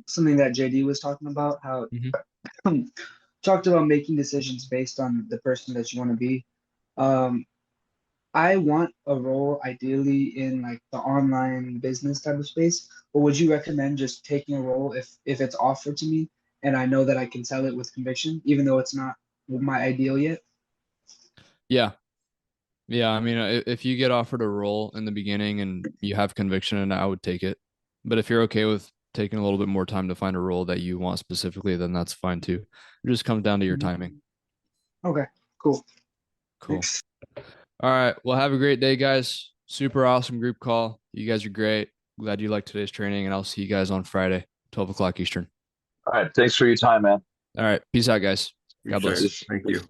something that JD was talking about, how talked about making decisions based on the person that you want to be. I want a role ideally in like the online business type of space, but would you recommend just taking a role if it's offered to me and I know that I can sell it with conviction, even though it's not my ideal yet? Yeah. I mean, if you get offered a role in the beginning and you have conviction in it, I would take it. But if you're okay with taking a little bit more time to find a role that you want specifically, then that's fine too. It just comes down to your timing. Okay, cool. Thanks. All right. Well, have a great day, guys. Super awesome group call. You guys are great. Glad you liked today's training, and I'll see you guys on Friday, 12 o'clock Eastern. All right. Thanks for your time, man. All right. Peace out, guys. God bless. Thank you.